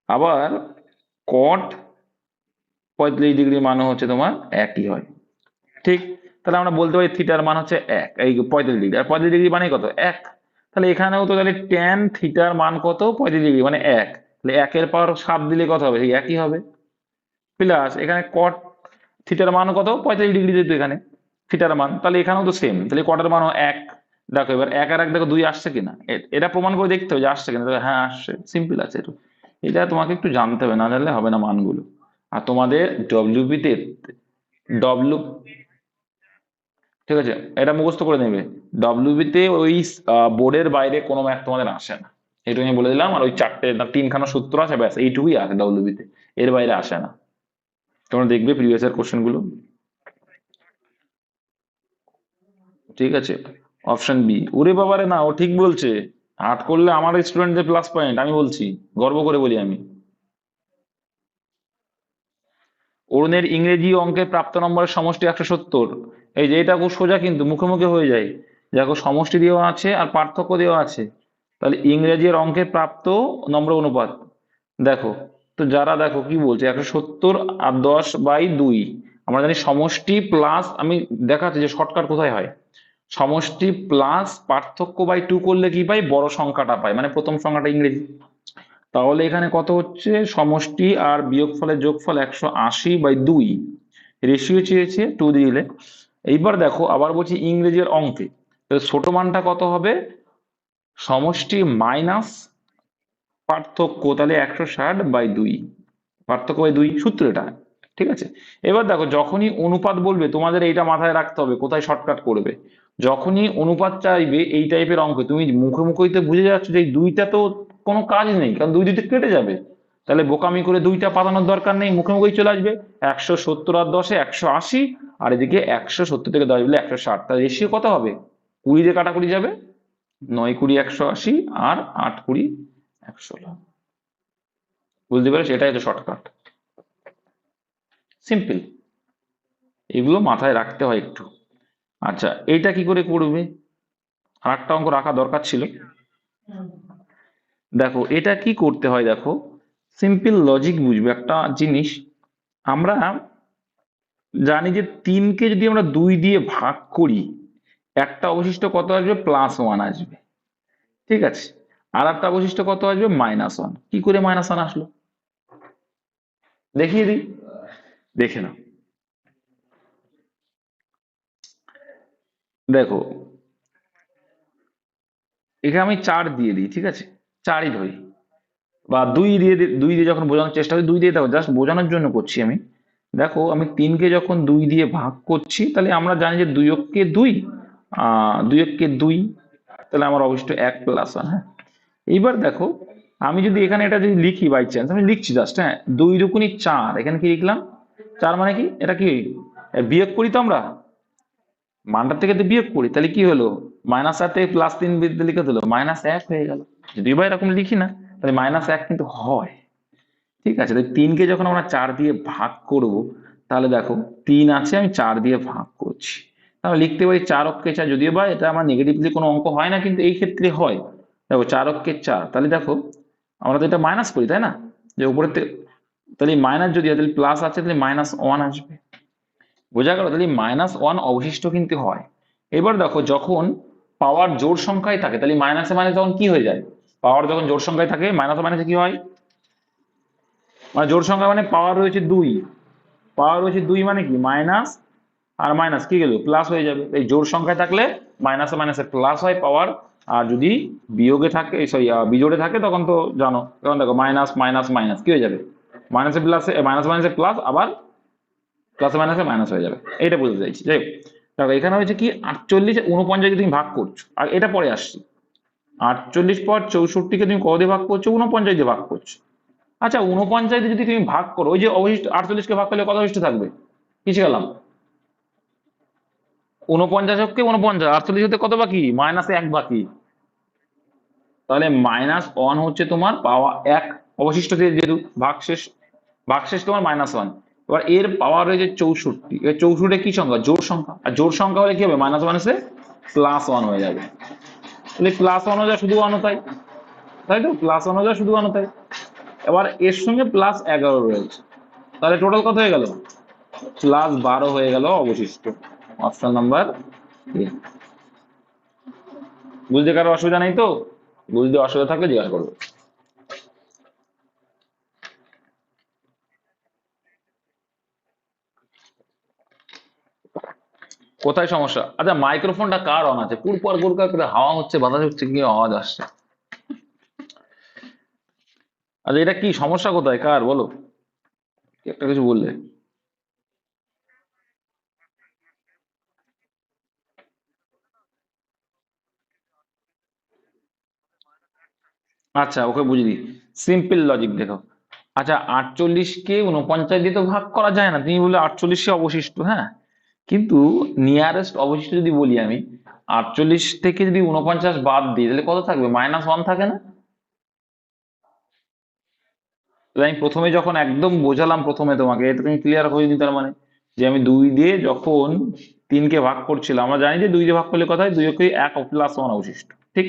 আবার কট 45 ডিগ্রি মান হচ্ছে তোমার একই হয়, ঠিক। তাহলে আমরা বলতে পারি থিটার মান হচ্ছে এক, এই 45 ডিগ্রি, আর 45 ডিগ্রি মানে কত, এক। তাহলে এখানেও তো তাহলে ট্যান থিটার মান কত, 35 ডিগ্রি মানে এক। তাহলে একের পাওয়ার 7 দিলে কত হবে, সেই একই হবে। প্লাস এখানে কট থিটার মান কত, 45 ডিগ্রি, যেহেতু এখানে থিটার মান, তাহলে এখানেও তো সেম, তাহলে কটের মানও এক। দেখো এবার এক আর এক দেখো, দুই আসছে কিনা, এটা প্রমাণ করে দেখতে হবে যে আসছে কিনা। তবে হ্যাঁ আসছে, সিম্পল আছে একটু। এটা তোমাকে একটু জানতে হবে, না জানলে হবে না মানগুলো। আর তোমাদের ডব্লিউবি তে ডব্লিউ, ঠিক আছে, এটা মুখস্থ করে নেবে। ডব্লিউবি তে ওই বোর্ডের বাইরে কোনো ম্যাথ তোমাদের আসে না, এইটুকু আমি বলে দিলাম। আর ওই চারটে না তিনখানা সূত্র আছে, ব্যাস এইটুকুই আসে ডব্লিউবি তে, এর বাইরে আসে না। তোমরা দেখবে প্রিভিয়াস ইয়ার কোশ্চেন গুলো, ঠিক আছে। অপশন বি, ওরে বাবারে না, ও ঠিক বলছে। 8 করলে আমার স্টুডেন্টদের প্লাস পয়েন্ট, আমি বলছি, গর্ব করে বলি আমি। অরুণের ইংরেজি অঙ্কের প্রাপ্ত নম্বরের সমষ্টি 170। এই যে এটা খুব সোজা, কিন্তু মুখে মুখে হয়ে যায়। দেখো সমষ্টি দেওয়া আছে আর পার্থক্য দেওয়া আছে, তাহলে ইংরেজির অঙ্কের প্রাপ্ত নম্বর অনুপাত। দেখো, তো যারা দেখো কি বলছে, 170 আর 10/2। আমরা জানি সমষ্টি প্লাস, আমি দেখাচ্ছি যে শর্টকাট কোথায় হয়। সমষ্টি প্লাস পার্থক্য বাই 2 করলে কি পাই, বড় সংখ্যাটা পাই, মানে প্রথম সংখ্যাটা ইংরেজি। তাহলে এখানে কত হচ্ছে, সমষ্টি আর বিয়োগফলের যোগফল 180/2, রেশিও চেয়েছে 2 দিলে। এইবার দেখো আবার বলছি ইংরেজির অঙ্কে, তো ছোট মানটা কত হবে, সমষ্টি মাইনাস পার্থক্য, তাহলে 160/2, পার্থক্য বাই 2 সূত্র এটা, ঠিক আছে। এবার দেখো যখনই অনুপাত বলবে, তোমাদের এইটা মাথায় রাখতে হবে কোথায় শর্টকাট করবে। যখনই অনুপাত চাইবে এই টাইপের অঙ্ক, তুমি মুখে মুখেই তো বুঝে যাচ্ছ যে এই দুইটা তো কোনো কাজ নেই, কারণ দুই দুইতে কেটে যাবে। তাহলে বোকামি করে দুইটা পাতানোর দরকার নেই, মুখে মুখেই চলে আসবে। 170 আর 10-এ 180, আর এদিকে 170 থেকে 10 বলে 160, তার রেশিও কত হবে, 20 দিয়ে কাটাকুটি যাবে, 9-20 180, আর 8-20 116। বুঝতে পেরেছি, এটাই তো শর্টকাট, সিম্পল। এগুলো মাথায় রাখতে হয় একটু। আচ্ছা, এইটা কি করে করবে, আর একটা অঙ্ক রাখা দরকার ছিল। দেখো এটা কি করতে হয়, দেখো সিম্পল লজিক বুঝবে একটা জিনিস। আমরা জানি যে 3কে যদি আমরা 2 দিয়ে ভাগ করি, একটা অবশিষ্ট কত আসবে, +1 আসবে, ঠিক আছে। আর একটা অবশিষ্ট কত আসবে, -1। কি করে -1 আসলো, দেখিয়ে দিই, দেখে নাও। দেখো এখানে আমি 4 দিয়ে দিই, ঠিক আছে, 4ই ধরি, বা 2 দিয়ে যখন বোঝানোর চেষ্টা করি, 2 দিয়ে দেখো জাস্ট বোঝানোর জন্য করছি আমি। দেখো আমি 3কে যখন 2 দিয়ে ভাগ করছি, তাহলে আমরা জানি যে 2 অক্ষে 2, 2 অক্ষে 2, তাহলে আমার অবশিষ্ট 1 +1। হ্যাঁ, এইবার দেখো আমি যদি এখানে এটা যদি লিখি, বাই চান্স আমি লিখছি জাস্ট, হ্যাঁ 2 দুগুণি 4, এখানে কি লিখলাম, 4 মানে কি, এটা কি বিয়োগ করি তো আমরা, মানটার থেকে তো বিয়োগ করি, তাহলে কি হলো, -8 থেকে +3 দিলে কত হলো, -1 হয়ে গেল। যদিও বা এরকম লিখি না, তাহলে -1 কিন্তু হয়, ঠিক আছে। তাই 3কে যখন আমরা 4 দিয়ে ভাগ করব, তাহলে দেখো 3 আছে, আমি 4 দিয়ে ভাগ করছি, তাহলে লিখতে পারি 4 অক্ষে 4। যদিও বা এটা আমার নেগেটিভলি কোনো অঙ্ক হয় না, কিন্তু এই ক্ষেত্রে হয়। দেখো 4 অক্ষে 4, তাহলে দেখো আমরা তো এটা মাইনাস করি তাই না, যে উপরের থেকে, তাহলে মাইনাস যদি হয়, তাহলে প্লাস আছে, তাহলে -1 আসবে। বোঝা গেল, তাহলে -1 অবশিষ্ট কিন্তু হয়। এবার দেখো যখন পাওয়ার জোড় সংখ্যায় থাকে, তাহলে মাইনাসে মাইনাস তখন কি হয়ে যায়, পাওয়ার যখন জোড় সংখ্যায় থাকে, মাইনাসে মাইনাসে কি হয়, মানে জোড় সংখ্যা মানে পাওয়ার রয়েছে 2, পাওয়ার রয়েছে 2 মানে কি, মাইনাস আর মাইনাস কি গেল, প্লাস হয়ে যাবে। এই জোড় সংখ্যায় থাকলে মাইনাসে মাইনাসে প্লাস হয় পাওয়ার, আর যদি বিয়োগে থাকে, সরি বিজোড়ে থাকে, তখন তো জানো, তখন দেখো মাইনাস মাইনাস মাইনাস কি হয়ে যাবে, মাইনাসে প্লাসে, মাইনাস মাইনাসে প্লাস, আবার প্লাসে মাইনাসে মাইনাস হয়ে যাবে, এইটা বলতে চাইছি। যাই হোক, দেখো এখানে হয়েছে কি, 48 49 তুমি ভাগ করছো, আর এটা পরে আসছি, 48 পর 64কে তুমি কত দিয়ে ভাগ করছো, 49 দিয়ে ভাগ করছো। আচ্ছা 49 দিয়ে যদি তুমি ভাগ করো, ওই যে অবশিষ্ট 48কে ভাগ করলে কত অবশিষ্ট থাকবে, কিছু গেলাম 49কে 49, 48 হতে কত বাকি, -1 বাকি, তাহলে -1 হচ্ছে তোমার পাওয়ার 1 অবশিষ্ট থেকে, যেহেতু ভাগশেষ, ভাগশেষ তোমার -1। এবার এর পাওয়ার রয়েছে 64, এর 64 কি সংখ্যা, জোড় সংখ্যা, আর জোড় সংখ্যা হলে কি হবে, -1 +1 হয়ে যাবে, তাহলে +1 হয়ে যায় শুধু অনতাই, তাই তো +1 হয়ে যায় শুধু অনতাই। এবার এর সঙ্গে +11 রয়েছে, তাহলে টোটাল কত হয়ে গেল? +12 হয়ে গেল অবশিষ্ট। Option number A. বুঝতে কারো অসুবিধা নেই তো? বুঝতে অসুবিধা থাকলে জিজ্ঞাসা করবে। কোথায় সমস্যা? আচ্ছা, মাইক্রোফোনটা কার অন আছে? পুরপর গুরকার করে হাওয়া হচ্ছে, বাতাস হচ্ছে, কি আওয়াজ আসছে? আচ্ছা, এটা কি সমস্যা কোথায়, কার বলো? কি একটা কিছু বললে। আচ্ছা, ওকে বুঝিয়ে দিই। সিম্পল লজিক দেখো। আচ্ছা, 48 কে 49 দিয়ে তো ভাগ করা যায় না, তুমি বলে 48 অবশিষ্ট, হ্যাঁ। কিন্তু নিয়ারেস্ট অবশিষ্ট যদি বলি আমি, 48 থেকে যদি 49 বাদ দিই তাহলে কত থাকবে? -1 থাকে না? তাহলে আমি প্রথমে যখন একদম বোঝালাম প্রথমে তোমাকে, এটা তুমি ক্লিয়ার হয়ে নি, তার মানে যে আমি 2 দিয়ে যখন 3কে ভাগ করছিলাম, আমরা জানি যে 2 দিয়ে ভাগ করলে কথা হয় 2 + 1 +1 অবশিষ্ট, ঠিক?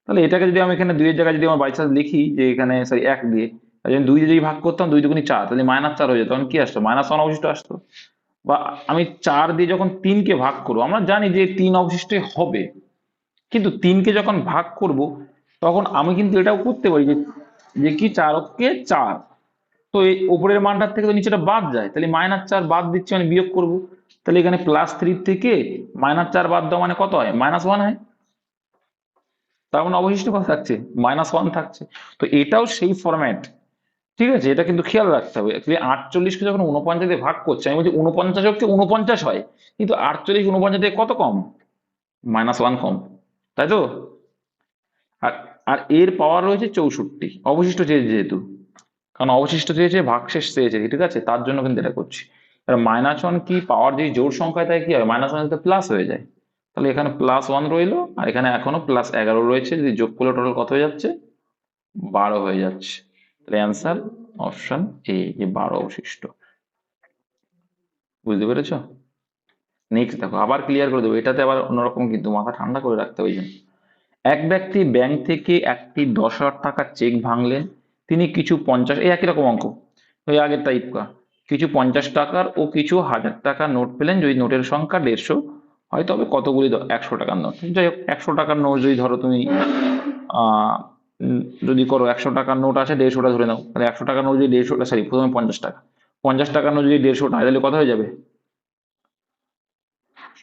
তাহলে এটাকে যদি আমি এখানে 2 এর জায়গায় যদি আমার বাই চান্স লিখি যে এখানে সরি 1 দিয়ে, তাহলে আমি 2 দিয়ে যদি ভাগ করতাম 2 দুগুণে 4, তাহলে -4 হয়ে যেত, তখন কি আসতো? -1 অবশিষ্ট আসতো। বা আমি 4 দিয়ে যখন 3কে ভাগ করবো, আমরা জানি যে 3 অবশিষ্টই হবে, কিন্তু 3কে যখন ভাগ করব তখন আমি কিন্তু এটাও করতে পারি যে যে কি 4 × 4, তো এই উপরের মানটার থেকে তো নিচেটা বাদ যায়, তাহলে -4 বাদ দিচ্ছি, মানে বিয়োগ করব। তাহলে এখানে +3 থেকে -4 বাদ দেওয়া মানে কত হয়? -1 হয়। তার মানে অবশিষ্ট কত থাকছে? -1 থাকছে। তো এটাও সেই ফরম্যাট, ঠিক আছে? এটা কিন্তু খেয়াল রাখতে হবে। অ্যাকচুয়ালি 48কে যখন 49 দিয়ে ভাগ করছে, আমি বলছি 49 49 হয়, কিন্তু 48 49 দিয়ে কত কম? -1 কম, তাই তো? আর আর এর পাওয়ার রয়েছে 64, অবশিষ্ট চেয়েছে যেহেতু, কারণ অবশিষ্ট চেয়েছে ভাগশেষ চেয়েছে, ঠিক আছে? তার জন্য কিন্তু এটা করছি। এবার -1 কি পাওয়ার যদি জোড় সংখ্যায় থাকে কি হয়? -1 তো প্লাস হয়ে যায়, তাহলে এখানে +1 রইলো, আর এখানে এখনো +11 রয়েছে, যদি যোগ করলে টোটাল কত হয়ে যাচ্ছে? 12 হয়ে যাচ্ছে। তাহলে অ্যান্সার অপশন এ, যে 12 অবশিষ্ট। বুঝতে পেরেছো? নেক্সট দেখো, আবার ক্লিয়ার করে দেবো, এটাতে আবার অন্যরকম, কিন্তু মাথা ঠান্ডা করে রাখতে হবে। এক ব্যক্তি ব্যাংক থেকে একটি 10,000 টাকার চেক ভাঙলেন। তিনি কিছু 50, এই একই রকম অঙ্ক, ওই আগের টাইপকা, কিছু 50 টাকার ও কিছু 1000 টাকার নোট পেলেন। যদি নোটের সংখ্যা 150 হয় তবে কতগুলি 100 টাকার নোট? যাই হোক, 100 টাকার নোট যদি ধরো তুমি আহ যদি করো, 100 টাকার নোট আছে 150টা ধরে নাও, তাহলে 100 টাকার নোট যদি 150টা, সরি প্রথমে 50 টাকা, 50 টাকার নোট যদি 150টা হয় তাহলে কত হয়ে যাবে?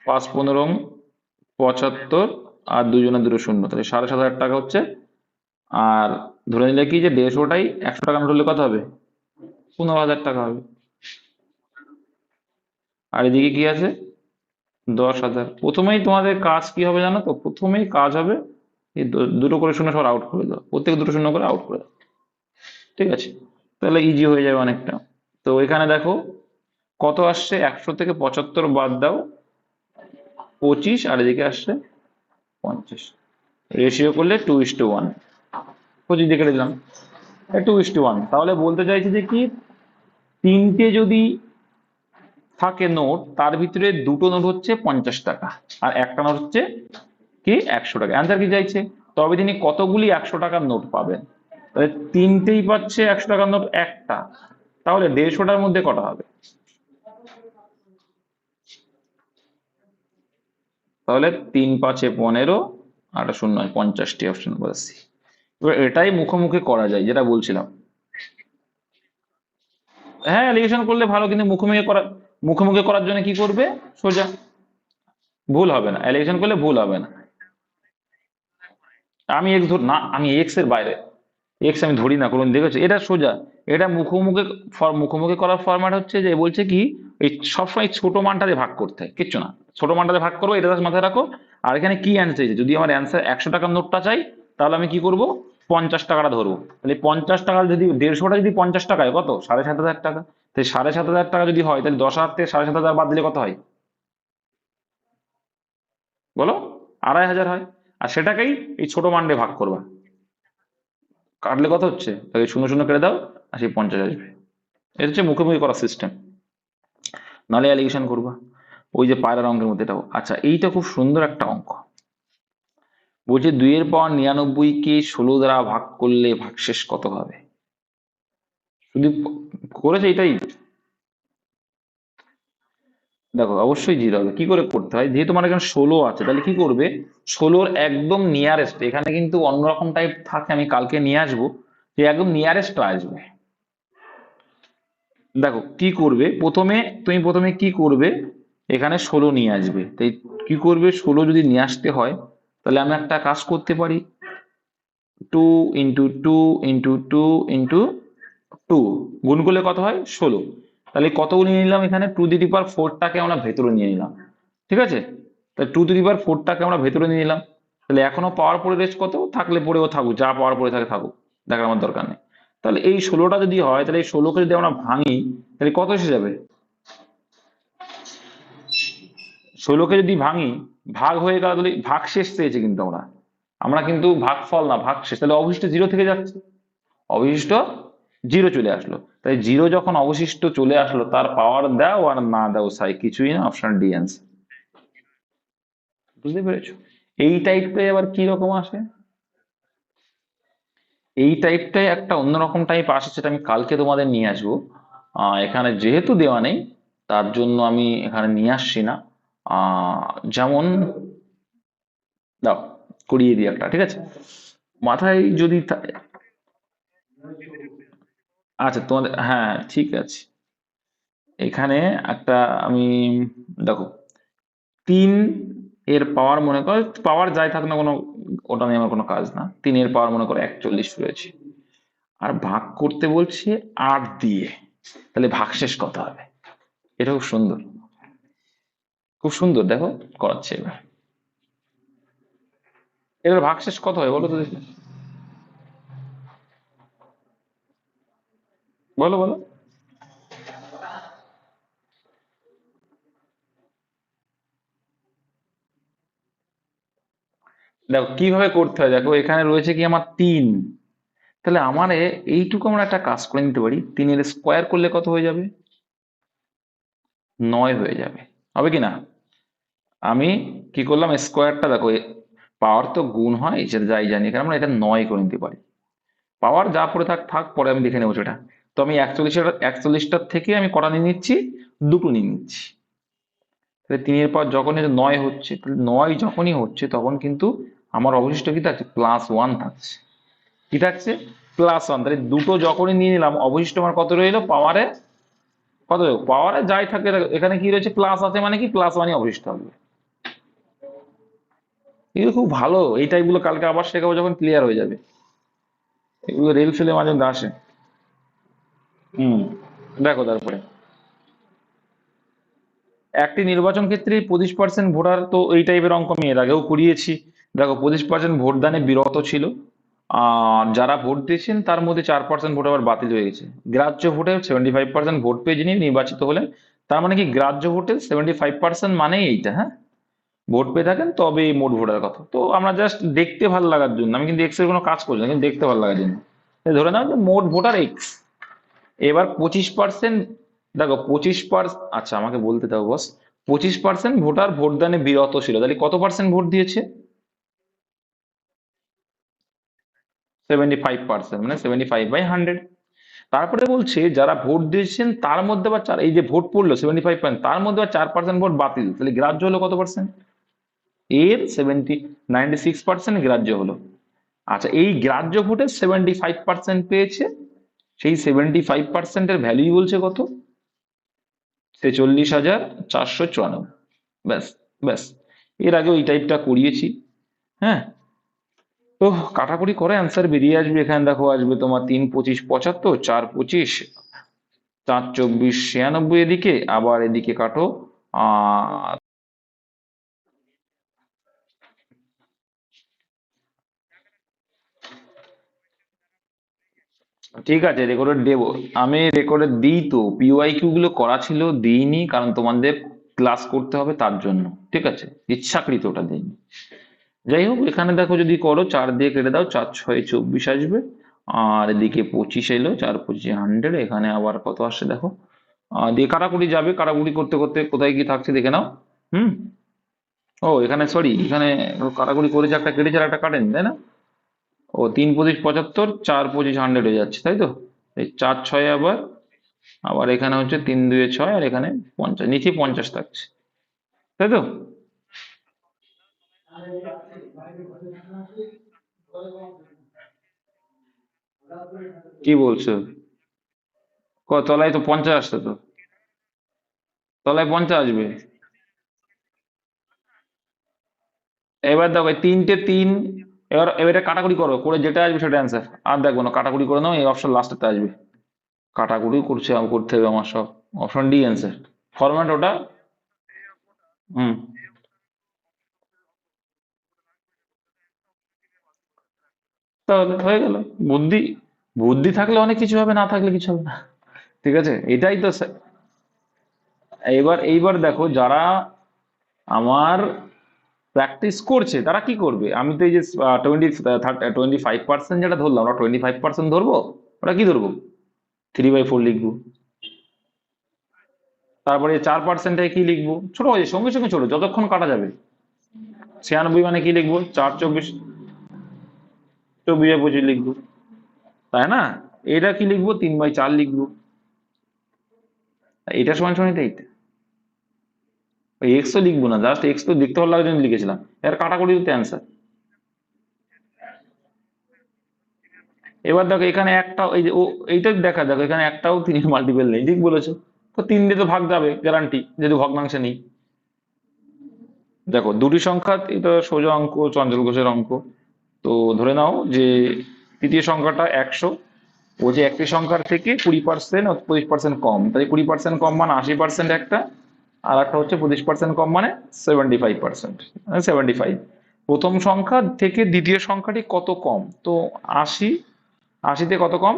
5 15 75, আর দুজনে দুটো শূন্য, তাহলে 7,500 টাকা হচ্ছে। আর ধরে নিলে কি যে 150টাই 100 টাকা নোট হলে কত হবে? 15,000 টাকা হবে। আর এদিকে কি আছে? 10,000। প্রথমেই তোমাদের কাজ কি হবে জানো তো? প্রথমেই কাজ হবে এই দুটো করে শূন্য সবার আউট করে দাও, প্রত্যেক দুটো শূন্য করে আউট করে দাও, ঠিক আছে? তাহলে ইজি হয়ে যাবে অনেকটা। তো এখানে দেখো কত আসছে, 100 থেকে 75 বাদ দাও 25, আর এদিকে আসছে 50, রেশিও করলে 2:1, 25 দিয়ে কেটে দিলাম, 2:1। তাহলে বলতে চাইছি যে কি, তিনটে যদি থাকে নোট, তার ভিতরে দুটো নোট হচ্ছে 50 টাকা, আর একটা নোট হচ্ছে কি 100 টাকা। অ্যান্সার কি চাইছে? তবে তিনি কতগুলি 100 টাকার নোট পাবেন? তাহলে তিনটেই পাচ্ছে 100 টাকার নোট একটা, তাহলে 150টার মধ্যে কটা হবে? তাহলে 3 5 15, আর 0 50টি, অপশন নাম্বার সি। এবার এটাই মুখোমুখি করা যায়, যেটা বলছিলাম। হ্যাঁ, এলিগেশন করলে ভালো, কিন্তু মুখোমুখি করার জন্য কি করবে? সোজা, ভুল হবে না, এলিগেশন করলে ভুল হবে না। আমি এক্স ধর না, আমি এক্স এর বাইরে, এক্স আমি ধরি না কোনোদিন, দেখেছো? এটা সোজা। এটা মুখোমুখি করার ফরম্যাট হচ্ছে যে বলছে কি, এই সবসময় ছোট মানটা দিয়ে ভাগ করতে হয়, কিচ্ছু না, ছোট মানটা দিয়ে ভাগ করবো, এটা জাস্ট মাথায় রাখো। আর এখানে কি অ্যান্সার চাইছে? যদি আমার অ্যান্সার 100 টাকার নোটটা চাই, তাহলে আমি কি করব? 50 টাকাটা ধরবো। তাহলে 50 টাকা যদি 150টা যদি 50 টাকায় কত? 7,500 টাকা। তাই 7,500 টাকা যদি হয়, তাহলে 10,000 থেকে 7,500 বাদ দিলে কত হয় বলো? 2,500 হয়। আর সেটাকেই এই ছোট মান দিয়ে ভাগ করবা, কাটলে কত হচ্ছে? তাহলে শূন্য শূন্য কেটে দাও, আর সেই 50 আসবে। এটা হচ্ছে মুখোমুখি করার সিস্টেম, নাহলে অ্যালিগেশন করবা। ওই যে পায়রার অঙ্কের মধ্যে এটাও। আচ্ছা, এইটা খুব সুন্দর একটা অঙ্ক। বলছে 2 এর পাওয়ার 99কে 16 দ্বারা ভাগ করলে ভাগশেষ কত হবে? শুধু করেছে এটাই, দেখো অবশ্যই জিরো হবে। কি করে করতে হয়, যেহেতু মানে এখানে 16 আছে, তাহলে কি করবে, 16-র একদম নিয়ারেস্ট, এখানে কিন্তু অন্যরকম টাইপ থাকে, আমি কালকে নিয়ে আসবো, যে একদম নিয়ারেস্ট আসবে। দেখো কি করবে প্রথমে, তুমি প্রথমে কি করবে, এখানে 16 নিয়ে আসবে, তাই কি করবে, 16 যদি নিয়ে আসতে হয়, তাহলে আমি একটা কাজ করতে পারি, 2 × 2 × 2 × 2 গুণ করলে কত হয়, 16। তাহলে কতগুলো নিয়ে নিলাম, এখানে 2^4টাকে আমরা ভেতরে নিয়ে নিলাম, ঠিক আছে। তাহলে 2^4টাকে আমরা ভেতরে নিয়ে নিলাম, তাহলে এখনো পাওয়ার পরে রেস্ট কত থাকলে পরেও থাকুক, যা পাওয়ার পরে থাকে থাকুক, দেখার আমার দরকার নেই। তাহলে এই 16টা যদি হয়, তাহলে এই 16কে যদি আমরা ভাঙি, তাহলে কত এসে যাবে, 16কে যদি ভাঙি, ভাগ হয়ে গেল, তাহলে ভাগ শেষ পেয়েছে কিন্তু আমরা, আমরা কিন্তু ভাগফল না ভাগ শেষ, তাহলে অবশিষ্ট জিরো থেকে যাচ্ছে, অবশিষ্ট জিরো চলে আসলো। তাই জিরো যখন অবশিষ্ট চলে আসলো, তার পাওয়ার দাও আর না দাও সাই কিছুই না, অপশন ডি অ্যান্সার। বুঝতে পেরেছো? এই টাইপটাই আবার কি রকম আসে, এই টাইপটাই একটা অন্যরকম টাইপ আসে, সেটা আমি কালকে তোমাদের নিয়ে আসবো। এখানে যেহেতু দেওয়া নেই, তার জন্য আমি এখানে নিয়ে আসছি না। যেমন দাও, করিয়ে দিই একটা, ঠিক আছে, মাথায় যদি আচ্ছা তোমাদের, হ্যাঁ ঠিক আছে, এখানে একটা আমি, দেখো 3 এর পাওয়ার মনে করো, পাওয়ার যাই থাক না কোনো, ওটা নিয়ে আমার কোনো কাজ না, 3 এর পাওয়ার মনে করো 41 রয়েছে, আর ভাগ করতে বলছে 8 দিয়ে, তাহলে ভাগশেষ কত হবে, এটা খুব সুন্দর, খুব সুন্দর, দেখো করাচ্ছে এবার, এবার ভাগশেষ কত হয় বলো তো দেখি, বলো বলো। দেখো কিভাবে করতে হয়, দেখো এখানে রয়েছে কি আমার 3, তাহলে আমার এইটুকু আমরা একটা কাজ করে নিতে পারি, 3-এর স্কোয়ার করলে কত হয়ে যাবে, 9 হয়ে যাবে, হবে কি না। আমি কি করলাম, স্কোয়ারটা দেখো, পাওয়ার তো গুণ হয়, সেটা যাই জানি, এখানে আমরা এটা 9 করে নিতে পারি, পাওয়ার যা পড়ে থাক থাক, পরে আমি দেখে নেবো সেটা। তো আমি 41টার থেকে আমি কটা নিয়ে নিচ্ছি, দুটো নিয়ে নিচ্ছি, তাহলে 3-এর পর যখন এটা 9 হচ্ছে, তাহলে 9 যখনই হচ্ছে, তখন কিন্তু আমার অবশিষ্ট কি থাকছে, +1 থাকছে, কি থাকছে, +1, তাহলে দুটো যখনই নিয়ে নিলাম, অবশিষ্ট আমার কত রইলো, পাওয়ারে কত, পাওয়ারে যাই থাকে, এখানে কি রয়েছে, প্লাস আছে মানে কি, +1ই অবশিষ্ট থাকবে। এগুলো খুব ভালো, এই টাইপগুলো কালকে আবার শেখাবো যখন ক্লিয়ার হয়ে যাবে, এগুলো রেল ফেলে মাঝে মধ্যে আসে। হুম, দেখো তারপরে, একটি নির্বাচন ক্ষেত্রে 25% ভোটার, তো এই টাইপের অঙ্ক আমি এর আগেও করিয়েছি। দেখো 25% ভোটদানে বিরত ছিল, আর যারা ভোট দিয়েছেন তার মধ্যে 4% ভোট আবার বাতিল হয়ে গেছে। গ্রাহ্য ভোটে 75% ভোট পেয়ে যিনি নির্বাচিত হলেন, তার মানে কি, গ্রাহ্য ভোটে 75% মানেই এইটা, হ্যাঁ, ভোট পেয়ে থাকেন তবে এই মোট ভোটার কথা। তো আমরা জাস্ট দেখতে ভালো লাগার জন্য, আমি কিন্তু এক্স এর কোনো কাজ করছি না, কিন্তু দেখতে ভালো লাগার জন্য এই ধরে নাও যে মোট ভোটার এক্স, এবার 25%, দেখো 25%, আচ্ছা আমাকে বলতে দাও বস, 25% ভোটার ভোটদানে বিরত ছিল, তাহলে কত পার্সেন্ট ভোট দিয়েছে, 75%, মানে 75/100। তারপরে বলছে যারা ভোট দিয়েছেন তার মধ্যে আবার চার, এই যে ভোট পড়লো 75%, তার মধ্যে আবার 4% ভোট বাতিল, তাহলে গ্রাহ্য হলো কত পার্সেন্ট, এর 96% গ্রাহ্য হলো। আচ্ছা এই গ্রাহ্য ভোটে 75% পেয়েছে, সেই 75%-এর ভ্যালুই বলছে কত, 46,494। ব্যাস, ব্যাস, এর আগে ওই টাইপটা করিয়েছি, হ্যাঁ। তো কাটাকুটি করে অ্যান্সার বেরিয়ে আসবে, এখানে দেখো আসবে তোমার 3×25 = 75, 4×25, 4×24 96, এদিকে আবার এদিকে কাটো, আহ ঠিক আছে, রেকর্ডেড দেবো, আমি রেকর্ডেড দিই তো, পিওয়াইকিউ গুলো করা ছিল, দিইনি কারণ তোমাদের ক্লাস করতে হবে তার জন্য, ঠিক আছে, ইচ্ছাকৃত ওটা দিইনি। যাই হোক, এখানে দেখো যদি করো 4 দিয়ে কেটে দাও, 4×6 = 24 আসবে, আর এদিকে 25 এলো, 4×25 100, এখানে আবার কত আসছে দেখো, দিয়ে কাটাকুটি যাবে, কাটাকুটি করতে করতে কোথায় কি থাকছে দেখে নাও। হুম, ও এখানে সরি, এখানে কাটাকুটি করেছে, একটা কেটেছে আর একটা কাটেনি, তাই না, ও 3×25 = 75, 4×25 100 হয়ে যাচ্ছে, তাই তো, এই 4×6 আবার আবার এখানে হচ্ছে 3 2 6, আর এখানে 50, নিচে 50 থাকছে, তাই তো? কি বলছো? তলায় তো 50 আসছে তো, তলায় 50 আসবে। এবার দেখো এই 3 টে 3, এবার এবারে কাটাকুটি করো, করে যেটা আসবে সেটা অ্যান্সার। আর দেখবো না, কাটাকুটি করে নাও, এই অপশন লাস্টেতে আসবে। কাটাকুটি করতে হবে আমার সব। অপশন ডি অ্যান্সার, ফরম্যাট ওটা। হুম। তাহলে হয়ে গেল। বুদ্ধি, বুদ্ধি থাকলে অনেক কিছু হবে, না থাকলে কিছু হবে না। ঠিক আছে, এটাই তো এইবার দেখো, যারা আমার প্র্যাকটিস করছে তারা কি করবে, আমি তো এই যে 25% যেটা ধরলাম, ওরা 25% ধরবো, ওরা কি ধরবো, 3/4 লিখবো। তারপরে 4%টায় কি লিখবো, ছোট হয়ে সঙ্গে সঙ্গে ছোট, যতক্ষণ কাটা যাবে। 96 মানে কি লিখবো, 4 24, 24/25 লিখবো, তাই না? এটা কি লিখবো, 3/4 লিখবো। এটা সমান সমান এটাই। ওই এক্স তো লিখবো না, জাস্ট এক্স তো লিখতে ভালো লাগার জন্য লিখেছিলাম, এর কাটাকুটি হচ্ছে অ্যান্সার। এবার দেখো এখানে একটা, এই যে ও, এইটা দেখা দেখো এখানে একটাও 3 মাল্টিপল নেই, ঠিক বলেছো। তো 3 দিয়ে তো ভাগ যাবে গ্যারান্টি, যদি ভগ্নাংশে নেই। দেখো দুটি সংখ্যা, এটা সোজা অঙ্ক, চঞ্চল ঘোষের অঙ্ক। তো ধরে নাও যে তৃতীয় সংখ্যাটা 100, ও যে একটি সংখ্যার থেকে 20% ও 25% কম, তাই 20% কম মানে 80% একটা, আর একটা হচ্ছে 25% কম মানে 75%, 75। প্রথম সংখ্যা থেকে দ্বিতীয় সংখ্যাটি কত কম, তো 80, 80 কত কম,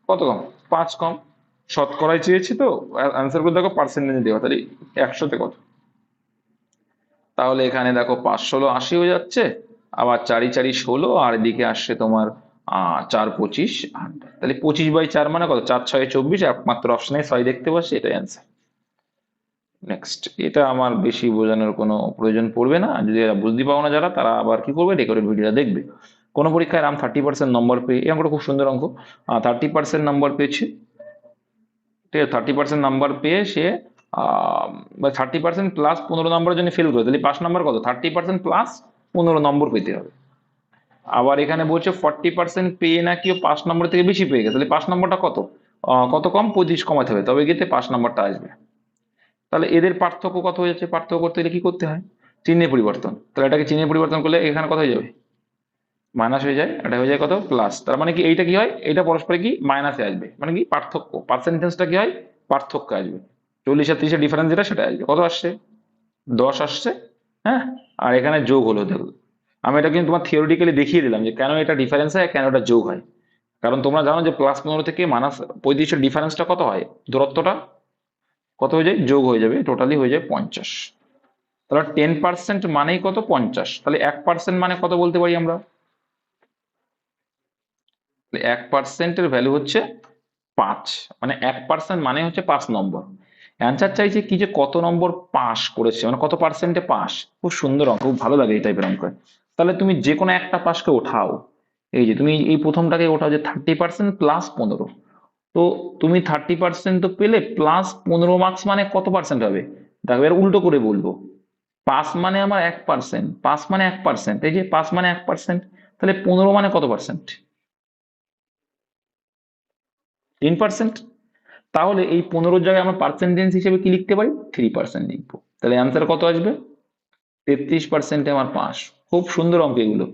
কত কম, 5 কম। শতকরায় চেয়েছি তো, অ্যান্সার করে দেখো পার্সেন্টেজ দেওয়া, তাহলে 100-তে কত। তাহলে এখানে দেখো 5 16 80 হয়ে যাচ্ছে, আবার 4 4 16, আর এদিকে আসছে তোমার 4 25 8, তাহলে 25/4 মানে কত, 4 6 24, একমাত্র অপশনে 6 দেখতে পাচ্ছি, এটাই অ্যান্সার। নেক্সট, এটা আমার বেশি বোঝানোর কোনো প্রয়োজন পড়বে না, যদি এরা বুঝতে পারো না যারা, তারা আবার কি করবে, রেকর্ডেড ভিডিওটা দেখবে। কোনো পরীক্ষায় এরকম 30% নম্বর পেয়ে, এই অঙ্কটা খুব সুন্দর অঙ্ক, 30% নম্বর পেয়েছে, ঠিক আছে, 30% নাম্বার পেয়ে সে 30% প্লাস 15 নম্বরের জন্য ফেল করে, তাহলে 5 নম্বর কত, 30% প্লাস 15 নম্বর পেতে হবে। আবার এখানে বলছে 40% পেয়ে নাকি ও 5 নম্বর থেকে বেশি পেয়ে গেছে, তাহলে 5 নম্বরটা কত, কত কম, 25 কমাতে হবে, তবে গিয়ে 5 নম্বরটা আসবে। তাহলে এদের পার্থক্য কত হয়ে যাচ্ছে, পার্থক্য করতে গেলে কি করতে হয়, চিহ্নের পরিবর্তন, তাহলে এটাকে চিহ্নের পরিবর্তন করলে এখানে কত হয়ে যাবে, মাইনাস হয়ে যায়, এটা হয়ে যায় কত, প্লাস। তার মানে কি এইটা কি হয়, এটা পরস্পরে কি মাইনাসে আসবে, মানে কি পার্থক্য, পার্সেন্টেজটা কি হয়, পার্থক্য আসবে। 40 আর 30-এর ডিফারেন্স যেটা, সেটা আসবে, কত আসছে, 10 আসছে। হ্যাঁ, আর এখানে যোগ হলো, দেখো আমি এটা কিন্তু তোমার থিওরিটিক্যালি দেখিয়ে দিলাম যে কেন এটা ডিফারেন্স হয়, কেন এটা যোগ হয়। কারণ তোমরা জানো যে +15 থেকে -35-এর ডিফারেন্সটা কত হয়, দূরত্বটা কত হয়ে যায়, যোগ হয়ে যাবে, টোটালি হয়ে যায় 50। তাহলে 10% মানেই কত, 50, তাহলে 1% মানে কত বলতে পারি আমরা, 1%-এর ভ্যালু হচ্ছে 5, মানে 1% মানে হচ্ছে 5 নম্বর। অ্যান্সার চাইছে কি, যে কত নম্বর পাস করেছে, মানে কত পার্সেন্টে পাস। খুব সুন্দর অঙ্ক, খুব ভালো লাগে এই টাইপের অঙ্ক। তাহলে তুমি যে কোনো একটা পাসকে ওঠাও, এই যে তুমি এই প্রথমটাকে ওঠাও, যে 30% প্লাস 15, তো তুমি 30% তো পেলে, প্লাস 15 মার্কস মানে কত পার্সেন্ট হবে। দেখো এর উল্টো করে বলবো, পাস মানে আমার 1%, পাস মানে 1%, এই যে পাস মানে 1%, তাহলে 15 মানে কত পার্সেন্ট, 10%। তাহলে এই 15 জায়গায় আমরা পার্সেন্টেজ হিসেবে কি লিখতে পারি, 3% লিখবো, তাহলে অ্যান্সার কত আসবে, 33%-এ আমার পাস। খুব সুন্দর অঙ্ক এগুলো,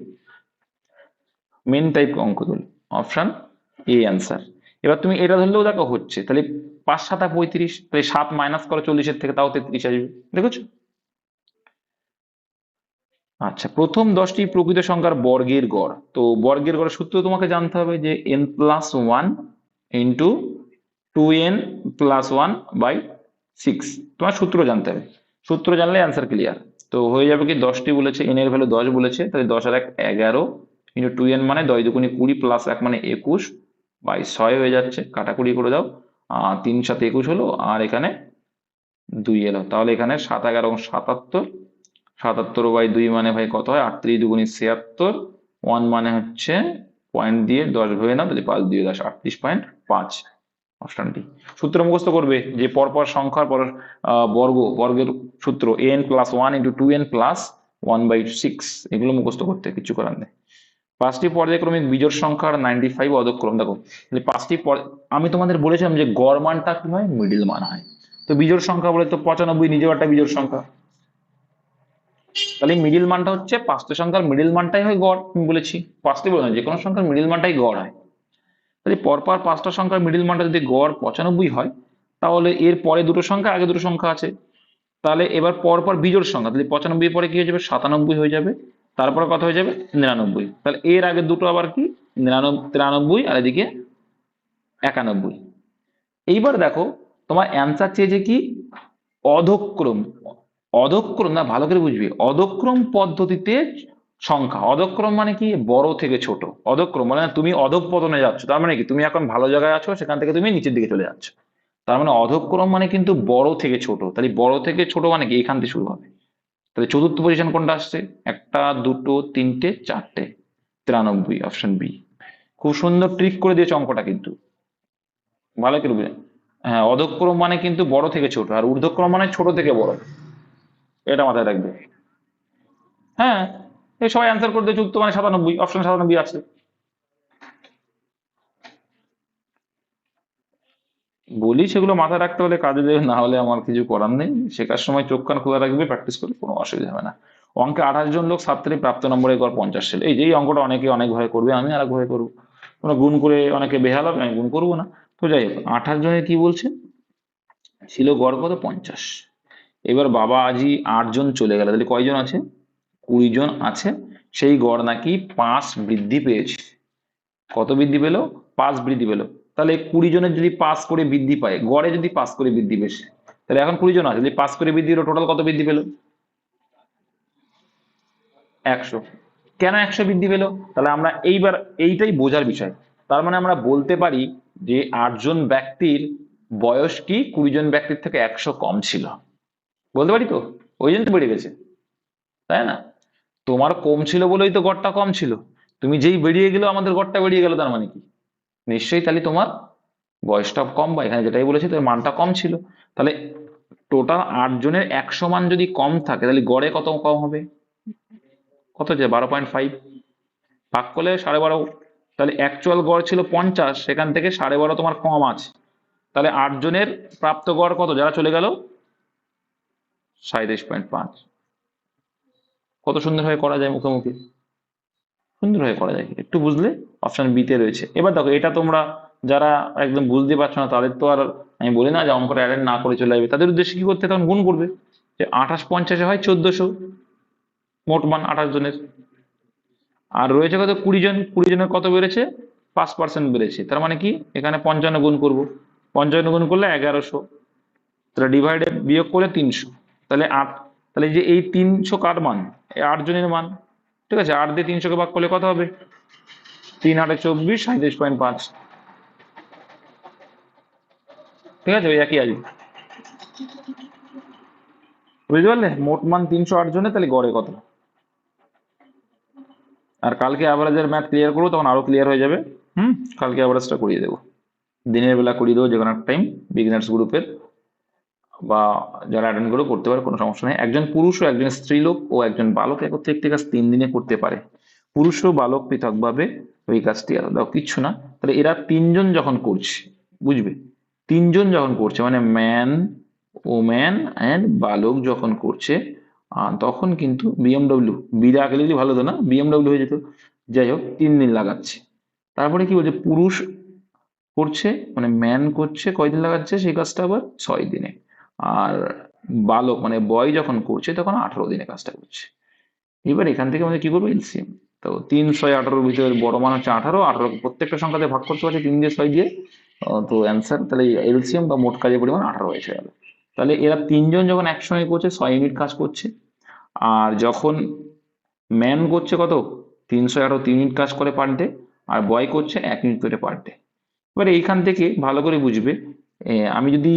মেন টাইপ অঙ্কগুলো। Option A answer. এবার তুমি এটা ধরলেও দেখো হচ্ছে, তাহলে 5 7 35, তাহলে 7 মাইনাস করো 40-এর থেকে, তাও 33 আসবে, দেখেছো। আচ্ছা, প্রথম 10টি প্রকৃত সংখ্যার বর্গের গড়, তো বর্গের গড়ের সূত্র তোমাকে জানতে হবে, যে n+1 ইন্টু 2n+1/6, তোমার সূত্র জানতে হবে। সূত্র জানলে অ্যান্সার ক্লিয়ার। তো হয়ে যাবে কি, 10টি বলেছে, n এর ভ্যালু 10 বলেছে, তাহলে 10 আর 1 11, ইন্টু 2n মানে 10 দুগুণে 20, প্লাস 1 মানে 21/6 হয়ে যাচ্ছে, কাটাকুটি করে দাও, 3 7 21 হলো, আর এখানে 2 এলো, তাহলে এখানে 7 11 77, 77/2 মানে ভাই কত হয়, 38 দুগুণে 76, 1 মানে হচ্ছে পয়েন্ট দিয়ে 10 ভেবে নাও, তাহলে 5 দিয়ে 10, 38.5। Option D. সূত্র মুখস্থ করবে যে পরপর সংখ্যার পর বর্গের সূত্র an+1 × 2n+1/6, এগুলো মুখস্থ করতে কিছু করার নেই। পাঁচটি পর্যায়ক্রমিক বিজোড় সংখ্যার 95 অধক্রম। দেখো আমি তোমাদের বলেছিলাম যে গড় মানটা কি হয়, মিডিল মান হয়। তো বিজোড় সংখ্যা বলে তো 95 নিজেও একটা বিজোড় সংখ্যা, তাহলে মিডিল মানটা হচ্ছে পাঁচটি সংখ্যার মিডিল মানটাই হয় গড়। আমি বলেছি পাঁচটি বলে না, যে কোনো সংখ্যার মিডিল মানটাই গড় হয়। তাহলে পরপর পাঁচটা সংখ্যার মিডিল মানটা যদি গড় 95 হয়, তাহলে এর পরে দুটো সংখ্যা আগে দুটো সংখ্যা আছে, তাহলে এবার পরপর বিজোড় সংখ্যা, তাহলে 95 পরে কি হয়ে যাবে, 97 হয়ে যাবে, তারপরে কত হয়ে যাবে, 99। তাহলে এর আগে দুটো আবার কি, 93, আর এদিকে 91। এইবার দেখো তোমার অ্যান্সার চেয়েছে কি, অধক্রম। অধক্রম না, ভালো করে বুঝবি, অধক্রম পদ্ধতিতে সংখ্যা। অধক্রম মানে কি, বড় থেকে ছোট। অধক্রম মানে তুমি অধঃপতনে যাচ্ছ, তার মানে কি তুমি এখন ভালো জায়গায় আছো, সেখান থেকে তুমি নিচের দিকে চলে যাচ্ছ। তার মানে অধঃক্রম মানে কিন্তু বড় থেকে ছোট। তাহলে বড় থেকে ছোট মানে কি, এখান থেকে শুরু হবে। তাহলে চতুর্থ পজিশন কোনটা আসছে, একটা দুটো তিনটে চারটে, 93, অপশন বি। খুব সুন্দর ট্রিক করে দিয়েছে অঙ্কটা কিন্তু, ভালো করে বুঝে। হ্যাঁ, অধঃক্রম মানে কিন্তু বড় থেকে ছোট, আর ঊর্ধ্বক্রম মানে ছোট থেকে বড়, এটা মাথায় রাখবে। হ্যাঁ, এই সবাই অ্যান্সার করে দিয়েছে, উত্তর মানে 97, অপশন 97 আছে। বলি সেগুলো মাথায় রাখতে হলে কাজে দেবে, না হলে আমার কিছু করার নেই। শেখার সময় চোখ কান খোলা রাখবে, প্র্যাকটিস করলে কোনো অসুবিধা হবে না। অঙ্কে 28 জন লোক ছাত্রী প্রাপ্ত নম্বরের গড় 50 ছিল। এই যে এই অঙ্কটা অনেকে অনেক ভাবে করবে, আমি আর এক ভাবে করবো। তোমরা গুণ করে অনেকে বেহাল হবে, আমি গুণ করবো না। তো যাই হোক, 28 জনের কি বলছে, ছিল গড় কত, 50। এবার বাবা আজি 8 জন চলে গেল, তাহলে কয়জন আছে, 20 জন আছে। সেই গড় নাকি 5 বৃদ্ধি পেয়েছে। কত বৃদ্ধি পেলো, 5 বৃদ্ধি পেলো। তাহলে 20 জনের যদি 5 করে বৃদ্ধি পায়, গড়ে যদি 5 করে বৃদ্ধি পেয়েছে, তাহলে এখন 20 জন আছে, যদি 5 করে বৃদ্ধি হলো, টোটাল কত বৃদ্ধি পেলো, 100। কেন 100 বৃদ্ধি পেলো, তাহলে আমরা এইবার এইটাই বোঝার বিষয়। তার মানে আমরা বলতে পারি যে 8 জন ব্যক্তির বয়স কি 20 জন ব্যক্তির থেকে 100 কম ছিল, বলতে পারি তো, ওই জন্য তো বেড়ে গেছে, তাই না? তোমার কম ছিল বলেই তো গড়টা কম ছিল, তুমি যেই বেরিয়ে গেলো আমাদের গড়টা বেরিয়ে গেল, তার মানে কি, নিশ্চয়ই তাহলে তোমার বয়সটা কম, বা এখানে যেটাই বলেছি তার মানটা কম ছিল। তাহলে টোটাল 8 জনের 100 মান যদি কম থাকে, তাহলে গড়ে কত কম হবে, কত যে 12.5, ভাগ করলে 12.5। তাহলে অ্যাকচুয়াল গড় ছিল 50, সেখান থেকে 12.5 তোমার কম আছে। তাহলে 8 জনের প্রাপ্ত গড় কত, যারা চলে গেল, 37.5। কত সুন্দরভাবে করা যায়, মুখোমুখি সুন্দরভাবে করা যায়, একটু বুঝলে অপশন বিতে রয়েছে। এবার দেখো, এটা তোমরা যারা একদম বুঝতে পারছো না, তাদের তো আর আমি বলি না যে অঙ্কটা অ্যাটেন্ড না করে চলে যাবে, তাদের উদ্দেশ্যে কি করতে, তখন গুণ করবে, যে 28 50 হয় 1400, মোট মান 28 জনের। আর রয়েছে কত, 20 জন, 20 জনের কত বেড়েছে, 5% বেড়েছে। তার মানে কি, এখানে 55 গুণ করবো, 55 গুণ করলে 1100, তাহলে ডিভাইডেড বিয়োগ করলে 300, তাহলে 8। তাহলে যে এই 300 কার মান, এই 8 জনের মান, ঠিক আছে। 8 দিয়ে 300 কে ভাগ করলে কত হবে, 3 8 24, 37.5, ঠিক আছে, ওই একই আসবে। বুঝতে পারলে, মোট মান 308 জনের, তাহলে গড়ে কত। আর কালকে অ্যাভারেজের ম্যাথ ক্লিয়ার করবো, তখন আরো ক্লিয়ার হয়ে যাবে। কালকে অ্যাভারেজটা করিয়ে দেবো, দিনের বেলা করিয়ে দেবো, যে কোনো এক টাইম, বিগিনার্স গ্রুপের বা যারা অ্যাটেন্ড করে করতে পারে, কোনো সমস্যা নেই। একজন পুরুষ ও একজন স্ত্রীলোক ও একজন বালক একত্রে একটি কাজ 3 দিনে করতে পারে। পুরুষ ও বালক পৃথকভাবে ওই কাজটি আলাদা কিচ্ছু না। তাহলে এরা 3 জন যখন করছে, বুঝবে, 3 জন যখন করছে মানে ম্যান, ওম্যান অ্যান্ড বালক যখন করছে, তখন কিন্তু বিএমডব্লিউ, বিরা আগে লিখলে ভালো হতো না, বিএমডব্লিউ হয়ে যেত। যাই হোক, 3 দিন লাগাচ্ছে। তারপরে কি বলছে, পুরুষ করছে মানে ম্যান করছে কয়দিন লাগাচ্ছে সেই কাজটা, আবার 6 দিনে। আর বালক মানে বয় যখন করছে, তখন 18 দিনে কাজটা করছে। এবার এখান থেকে আমাদের কি করবো, এলসিএম। তো 3 6 18 ভিতরে বড় মান হচ্ছে 18, 18 প্রত্যেকটা সংখ্যাতে ভাগ করতে পারছে 3 দিয়ে 6 দিয়ে। তো অ্যান্সার, তাহলে এলসিএম বা মোট কাজের পরিমাণ 18 হয়েছে গেল। তাহলে এরা 3 জন যখন একসঙ্গে করছে 6 ইউনিট কাজ করছে। আর যখন ম্যান করছে কত, 318 3 ইউনিট কাজ করে পার ডে, আর বয় করছে 1 ইউনিট করে পার ডে। এবার এইখান থেকে ভালো করে বুঝবে, আমি যদি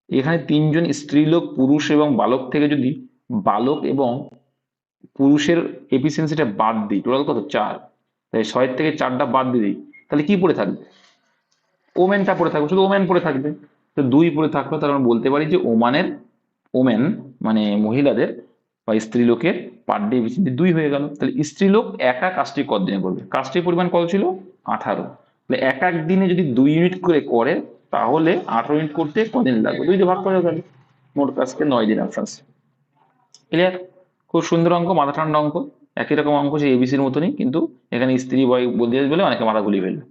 এখানে 3 জন স্ত্রীলোক, পুরুষ এবং বালক থেকে যদি বালক এবং পুরুষের এফিসিয়েন্সিটা বাদ দিই, টোটাল কত 4, তাই 6 থেকে 4টা বাদ দিয়ে দিই, তাহলে কি পড়ে থাকবে, ওমেনটা পড়ে থাকবে, শুধু ওমেন পড়ে থাকবে। তো 2 পড়ে থাকলো, তার আমরা বলতে পারি যে ওমেন মানে মহিলাদের বা স্ত্রীলোকের পার ডে ভিজিট 2 হয়ে গেল। তাহলে স্ত্রীলোক একা কাজটি কতদিনে করবে? কাজটির পরিমাণ কত ছিল? 18। তাহলে এক এক দিনে যদি 2 ইউনিট করে করে, তাহলে 18 ইউনিট করতে কদিন লাগবে? 2 দিয়ে ভাগ করা গেল, মোট কাজকে 9 দিন অপশন। ক্লিয়ার? খুব সুন্দর অঙ্ক, মাথা ঠান্ডা অঙ্ক। একই রকম অঙ্ক সেই এবিসির মতনই, কিন্তু এখানে স্ত্রী বয় বলতে বলে অনেকে মাথা ঘুরিয়ে ফেলবে।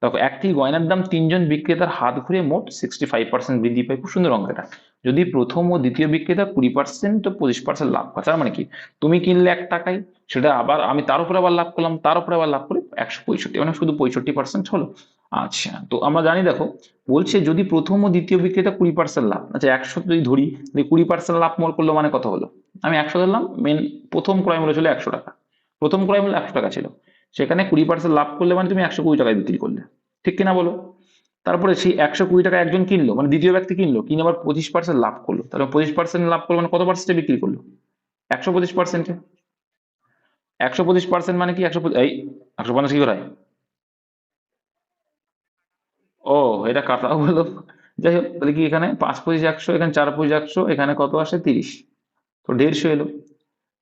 দেখো, একটি গয়নার দাম 3 জন বিক্রেতার হাত ঘুরে মোট 65% বৃদ্ধি পায়। খুব সুন্দর অঙ্ক এটা। যদি প্রথম ও দ্বিতীয় বিক্রেতা 20% ও 25% লাভ করে, তার মানে কি, তুমি কিনলে 1 টাকায়, সেটা আবার আমি তার উপরে আবার লাভ করলাম, তার উপরে আবার লাভ করে 165, মানে শুধু 65% হলো। আচ্ছা, তো আমরা জানি, দেখো বলছে যদি প্রথম ও দ্বিতীয় বিক্রেতা 20% লাভ, আচ্ছা 100 যদি ধরি, 20% লাভ মোল করলো মানে কত হলো? আমি 100 ধরলাম, মেন প্রথম ক্রয় মূল্য ছিল 100 টাকা, প্রথম ক্রয় মূল্য 100 টাকা ছিল, সেখানে 20% লাভ করলে মানে তুমি 120 টাকায় বিক্রি করলে, ঠিক কিনা বলো? তারপরে সেই 120 টাকা একজন কিনলো, মানে দ্বিতীয় ব্যক্তি কিনলো, কিনে আবার 25% লাভ করলো, তাহলে 25% লাভ করলো মানে কত পার্সেন্টে বিক্রি করলো? 125%। 125% মানে কি? 150 কি করে হয়? ও, এটা কাটা হলো। যাই হোক, তাহলে কি এখানে 5 25 100, এখানে 4 25 100, এখানে কত আসে? 30। তো 150 এলো।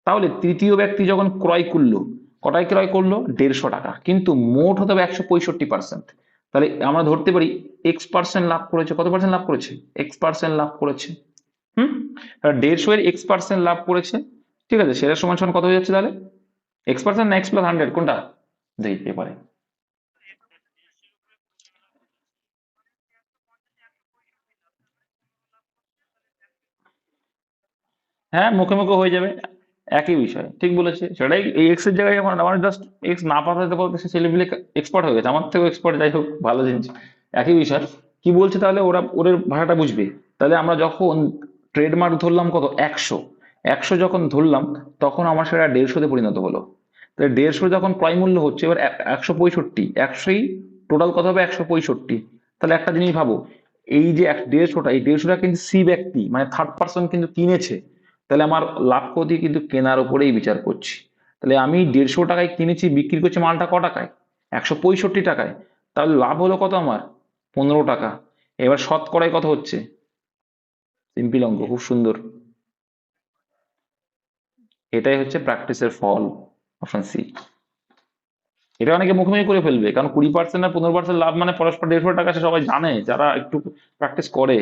তাহলে তৃতীয় ব্যক্তি যখন ক্রয় করলো, কটায় ক্রয় করলো? 150 টাকা, কিন্তু মোট হতে হবে 165%। তাহলে আমরা ধরতে পারি X% লাভ করেছে। কত পার্সেন্ট লাভ করেছে? X% লাভ করেছে। হুম, তাহলে 150 এর X% লাভ করেছে। ঠিক আছে, সেটা সমান সমান কত হয়ে যাচ্ছে তাহলে? X% না X+100, কোনটা দিতে পারে? হ্যাঁ, মুখে মুখে হয়ে যাবে, একই বিষয়, ঠিক বলেছে। সেটাই, এই এক্স এর জায়গায় আমার জাস্ট এক্স না পাঠাতে পারতে সে ছেলেপিলে এক্সপার্ট হয়ে গেছে, আমার থেকেও এক্সপার্ট, যাই হোক ভালো জিনিস। একই বিষয়। কি বলছে তাহলে, ওরা ওদের ভাষাটা বুঝবে। তাহলে আমরা যখন ট্রেডমার্ক ধরলাম কত? 100। 100 যখন ধরলাম, তখন আমার সেটা 150-তে পরিণত হলো। তাহলে 150 যখন ক্রয় মূল্য হচ্ছে, এবার 165, 100ই টোটাল কত হবে? 165। তাহলে একটা জিনিস ভাবো, এই যে 150টা, এই 150টা কিন্তু সি ব্যক্তি মানে থার্ড পার্সন কিন্তু কিনেছে। তাহলে আমার লাভ ক্ষতি কিন্তু কেনার উপরেই বিচার করছি। তাহলে আমি 150 টাকায় কিনেছি, বিক্রি করছি মালটা ক টাকায়? 165 টাকায়। তাহলে লাভ হলো কত আমার? 15 টাকা। এবার শতকরায় কত হচ্ছে? সিম্পল অঙ্ক, খুব সুন্দর। এটাই হচ্ছে প্র্যাকটিসের ফল, অপশন সি। এটা অনেকে মুখোমুখি করে ফেলবে, কারণ 20% আর 15% লাভ মানে পরস্পর 150 টাকা, সে সবাই জানে যারা একটু প্র্যাকটিস করে।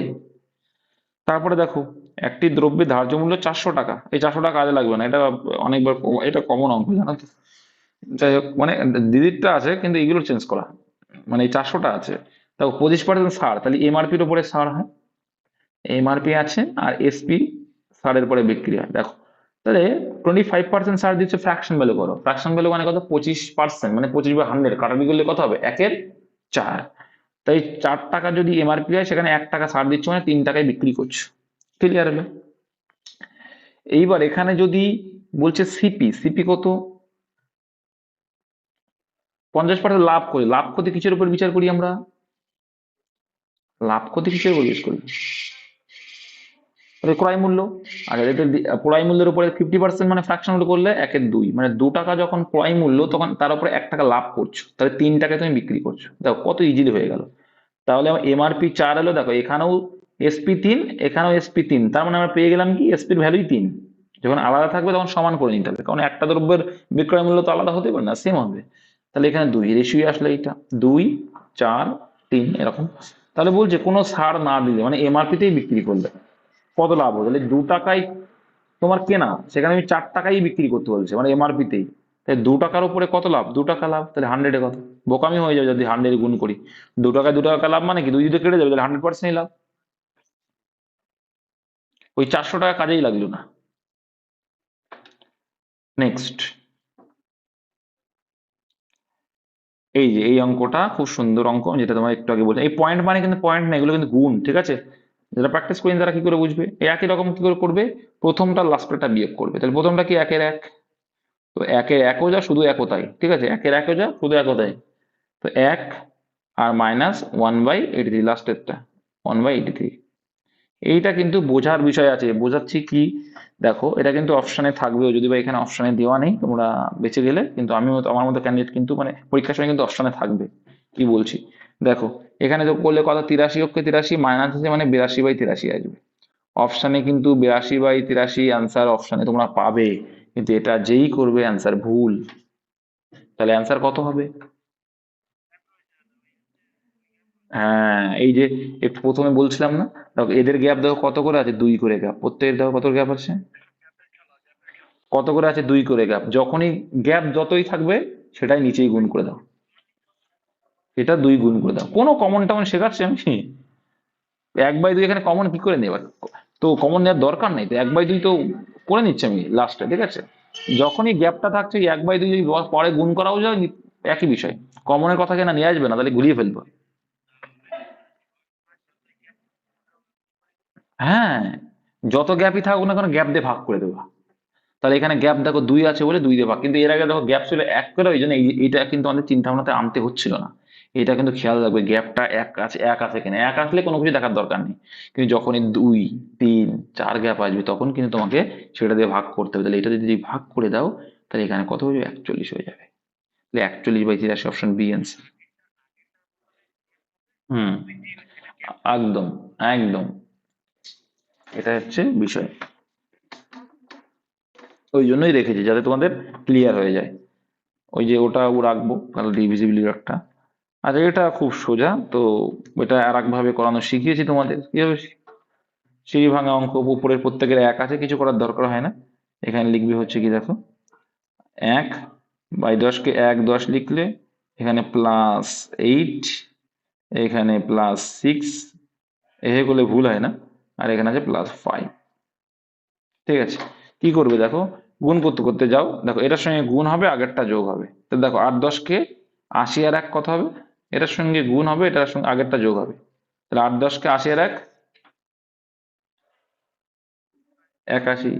তারপরে দেখো, একটি দ্রব্যের ধার্য মূল্য 400 টাকা। এই 400 টাকা কাজে লাগবে না, এটা অনেকবার এটা কমন অঙ্ক, জানো তো। যাই হোক, মানে ডিজিটটা আছে কিন্তু এগুলো চেঞ্জ করা, মানে এই 400টা আছে। দেখো 25% ছাড়, তাহলে এমআরপির উপরে ছাড় হয়, এমআরপি আছে, আর এসপি ছাড়ের পরে বিক্রি হয়। দেখো, তাহলে 25% ছাড় দিচ্ছে, ফ্র্যাকশন ভ্যালু করো। ফ্র্যাকশন ভ্যালু মানে কত? 25%, মানে 25/100 কাটাবি করলে কত হবে? 1/4। তাই 4 টাকা যদি এমআরপি হয়, সেখানে 1 টাকা ছাড় দিচ্ছ, মানে 3 টাকায় বিক্রি করছো। ক্লিয়ার হলো? এইবার এখানে যদি বলছে সিপি, সিপি কত? 50% লাভ করি, লাভ ক্ষতি কিসের উপর বিচার করি আমরা? লাভ ক্ষতি কিসের উপর বিচার করি? তাহলে ক্রয় মূল্য। আচ্ছা, এটা ক্রয় মূল্যের উপরে 50% মানে ফ্র্যাকশন করলে 1/2, মানে 2 টাকা যখন ক্রয় মূল্য, তখন তার উপরে 1 টাকা লাভ করছো, তাহলে 3 টাকায় তুমি বিক্রি করছো। দেখো কত ইজিলি হয়ে গেল। তাহলে আমার এমআরপি 4 এলো, দেখো এখানেও এসপি 3, এখানেও এসপি 3, তার মানে আমরা পেয়ে গেলাম কি? এসপির ভ্যালুই 3। যখন আলাদা থাকবে তখন সমান করে নিতে হবে, কারণ একটা দ্রব্যের বিক্রয় মূল্য তো আলাদা হতে পারে না, সেম হবে। তাহলে এখানে 2 রেশিও আসলে এইটা 2, 4, 3 এরকম। তাহলে বলছে কোনো ছাড় না দিলে, মানে এমআরপি তেই বিক্রি করলে কত লাভ হবে? তাহলে 2 টাকায় তোমার কেনা, সেখানে আমি 4 টাকায় বিক্রি করতে বলছে, মানে এমআরপি তেই। তাই 2 টাকার উপরে কত লাভ? 2 টাকা লাভ, তাহলে 100-এ কত? বোকামি হয়ে যাবে যদি 100 গুণ করি। 2 টাকায় 2 টাকা লাভ মানে কি? 2 যদি কেটে যাবে, তাহলে 100%ই লাভ। ওই 400 টাকা কাজেই লাগলো না। নেক্সট, এই যে এই অঙ্কটা খুব সুন্দর অঙ্ক, যেটা তোমার একটু আগে বলছি। এই পয়েন্ট মানে কিন্তু পয়েন্ট না, এগুলো কিন্তু গুণ, ঠিক আছে? যারা প্র্যাকটিস করেন তারা কি করে বুঝবে? এই একই রকম কি করে করবে? প্রথমটা লাস্টেরটা বিয়োগ করবে। তাহলে প্রথমটা কি? 1-এর 1। তো 1-এর 1ও যা, শুধু 1ও তাই, ঠিক আছে? 1-এর 1ও যা, শুধু 1ও তাই। তো 1 আর মাইনাস 1/83, লাস্টেরটা 1/83। এইটা কিন্তু বোঝার বিষয় আছে, বোঝাচ্ছি কি? দেখো, এটা কিন্তু অপশনে থাকবেও, যদি বা এখানে অপশনে দেওয়া নেই, তোমরা বেঁচে গেলে, কিন্তু আমি আমার মতো ক্যান্ডিডেট কিন্তু মানে পরীক্ষার সময় কিন্তু অপশনে থাকবে। কি বলছি, দেখো এখানে তো করলে কত, 83 মাইনাস আছে মানে 82/83 আসবে। অপশানে কিন্তু 82/83 অ্যান্সার অপশানে তোমরা পাবে, কিন্তু এটা যেই করবে অ্যান্সার ভুল। তাহলে অ্যান্সার কত হবে? হ্যাঁ, এই যে একটু প্রথমে বলছিলাম না, দেখো এদের গ্যাপ দেখো কত করে আছে, 2 করে গ্যাপ, প্রত্যেকের দেখো কত গ্যাপ আছে, কত করে আছে, 2 করে গ্যাপ। যখনই গ্যাপ যতই থাকবে সেটাই নিচেই গুণ করে দাও, এটা 2 গুণ করে দাও। কোনো কমন টমন শেখাচ্ছি আমি? 1/2 এখানে কমন কি করে নেবার, তো কমন নেওয়ার দরকার নেই তো, 1/2 তো করে নিচ্ছি আমি লাস্টে, ঠিক আছে? যখনই গ্যাপটা থাকছে 1/2 যদি পরে গুণ করাও যায়, একই বিষয়। কমনের কথা কেন নিয়ে আসবে না, তাহলে ঘুরিয়ে ফেলবো। হ্যাঁ, যত গ্যাপই থাকুক না কেন গ্যাপ দিয়ে ভাগ করে দেবো। তাহলে এখানে গ্যাপ দেখো 2 আছে বলে 2 দিয়ে ভাগ, কিন্তু এর আগে দেখো গ্যাপ ছিল 1 করে, ওই জন্য এইটা কিন্তু আমাদের চিন্তা ভাবনাতে আনতে হচ্ছিল না। এটা কিন্তু খেয়াল রাখবে, গ্যাপটা 1 আছে কিনা, 1 আসলে কোনো কিছু দেখার দরকার নেই, কিন্তু যখনই 2, 3, 4 গ্যাপ আসবে তখন কিন্তু তোমাকে সেটা দিয়ে ভাগ করতে হবে। তাহলে এটা যদি ভাগ করে দাও তাহলে এখানে কত হয়ে যাবে, 41 হয়ে যাবে। তাহলে 41/83 অপশন বি অ্যান্সার। হুম, একদম, একদম, এটা হচ্ছে বিষয়। ওই জন্যই রেখেছি যাতে তোমাদের ক্লিয়ার হয়ে যায়। ওই যে ওটাও রাখবো কারণ ডিভিজিবিলিটি একটা। আচ্ছা, এটা খুব সোজা তো, এটা আর এক ভাবে করানো শিখিয়েছি তোমাদের কিভাবে। সিঁড়ি ভাঙা অঙ্ক, উপরের প্রত্যেকের 1 আছে, কিছু করার দরকার হয় না। এখানে লিখবি হচ্ছে কি দেখো, 1/10 কে 1 10 লিখলে, এখানে +8, এখানে +6, এহে করলে ভুল হয় না, আর এখানে আছে +5। ঠিক আছে, কি করবে দেখো, গুণ করতে করতে যাও, দেখো এটার সঙ্গে গুণ হবে, আগেরটা যোগ হবে। তো দেখো 8 10 কে 80 আর 1 কত হবে, এটার সঙ্গে গুণ হবে, এটার সঙ্গে আগেরটা যোগ হবে। তাহলে 8 10 কে 80 আর 1 81।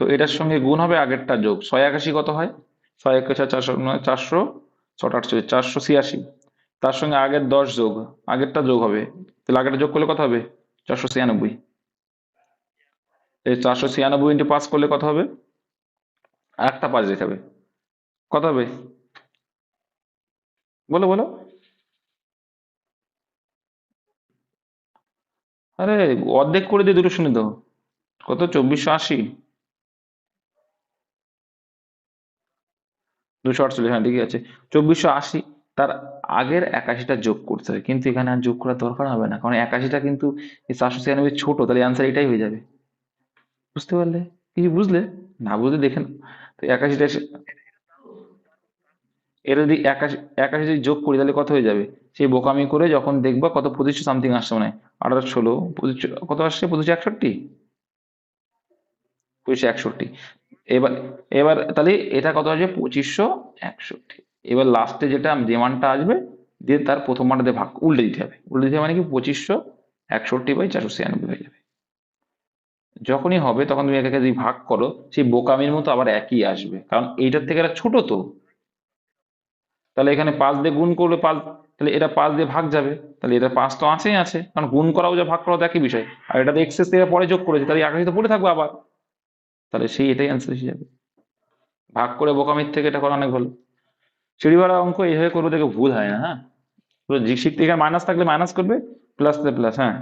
তো এটার সঙ্গে গুণ হবে, আগেরটা যোগ, 681 কত হয়, 6 1 4 4 400, 6 486। তার সঙ্গে আগের 10 যোগ, আগেরটা যোগ হবে, তাহলে আগেরটা যোগ করলে কত হবে, 496। এই 496 × 5 করলে কত হবে, আর একটা 5 দেখাবে, কত হবে, বলো বলো। আরে অর্ধেক করে দিয়ে দুটো শুনে দাও, কত, 2480, 248, হ্যাঁ ঠিকই আছে। 2480, তার আগের 81টা যোগ করতে হবে, কিন্তু এখানে আর যোগ করার দরকার হবে না, কারণ 81টা কিন্তু এই 496 ছোট, তাহলে অ্যান্সার এটাই হয়ে যাবে। বুঝতে পারলে? কিছু বুঝলে? না বুঝলে দেখেন। তো 81টা, এর যদি 81 যদি যোগ করি তাহলে কত হয়ে যাবে, সেই বোকামি করে যখন দেখবা কত, 2500 সামথিং আসছে মানে, 18 16, 25, কত আসছে, 2561, 2561। এবার, এবার তাহলে এটা কত আসবে, 2561। এবার লাস্টে যেটা যে মানটা আসবে, দিয়ে তার প্রথম মানটা দিয়ে ভাগ, উল্টে দিতে হবে, উল্টে দিতে হবে মানে কি, 2561/496 হয়ে যাবে। যখনই হবে তখন তুমি এটাকে যদি ভাগ করো, সেই বোকামির মতো আবার একই আসবে, কারণ এইটার থেকে এটা ছোট তো। তাহলে এখানে 5 দিয়ে গুণ করলে 5, তাহলে এটা 5 দিয়ে ভাগ যাবে, তাহলে এটা 5 তো আছেই আছে, কারণ গুণ করাও যা ভাগ করাও তো একই বিষয়। আর এটা তো এক্সেস থেকে পরে যোগ করেছে, তাহলে আকাশে তো পড়ে থাকবে আবার, তাহলে সেই এটাই অ্যান্সার এসে যাবে। ভাগ করে বোকামির থেকে এটা করা অনেক ভালো। সিঁড়ি ভাড়া অঙ্ক এইভাবে করবে, দেখে ভুল হয় না। হ্যাঁ, পুরো শিখতে, এখানে মাইনাস থাকলে মাইনাস করবে, প্লাস থাকলে প্লাস, হ্যাঁ।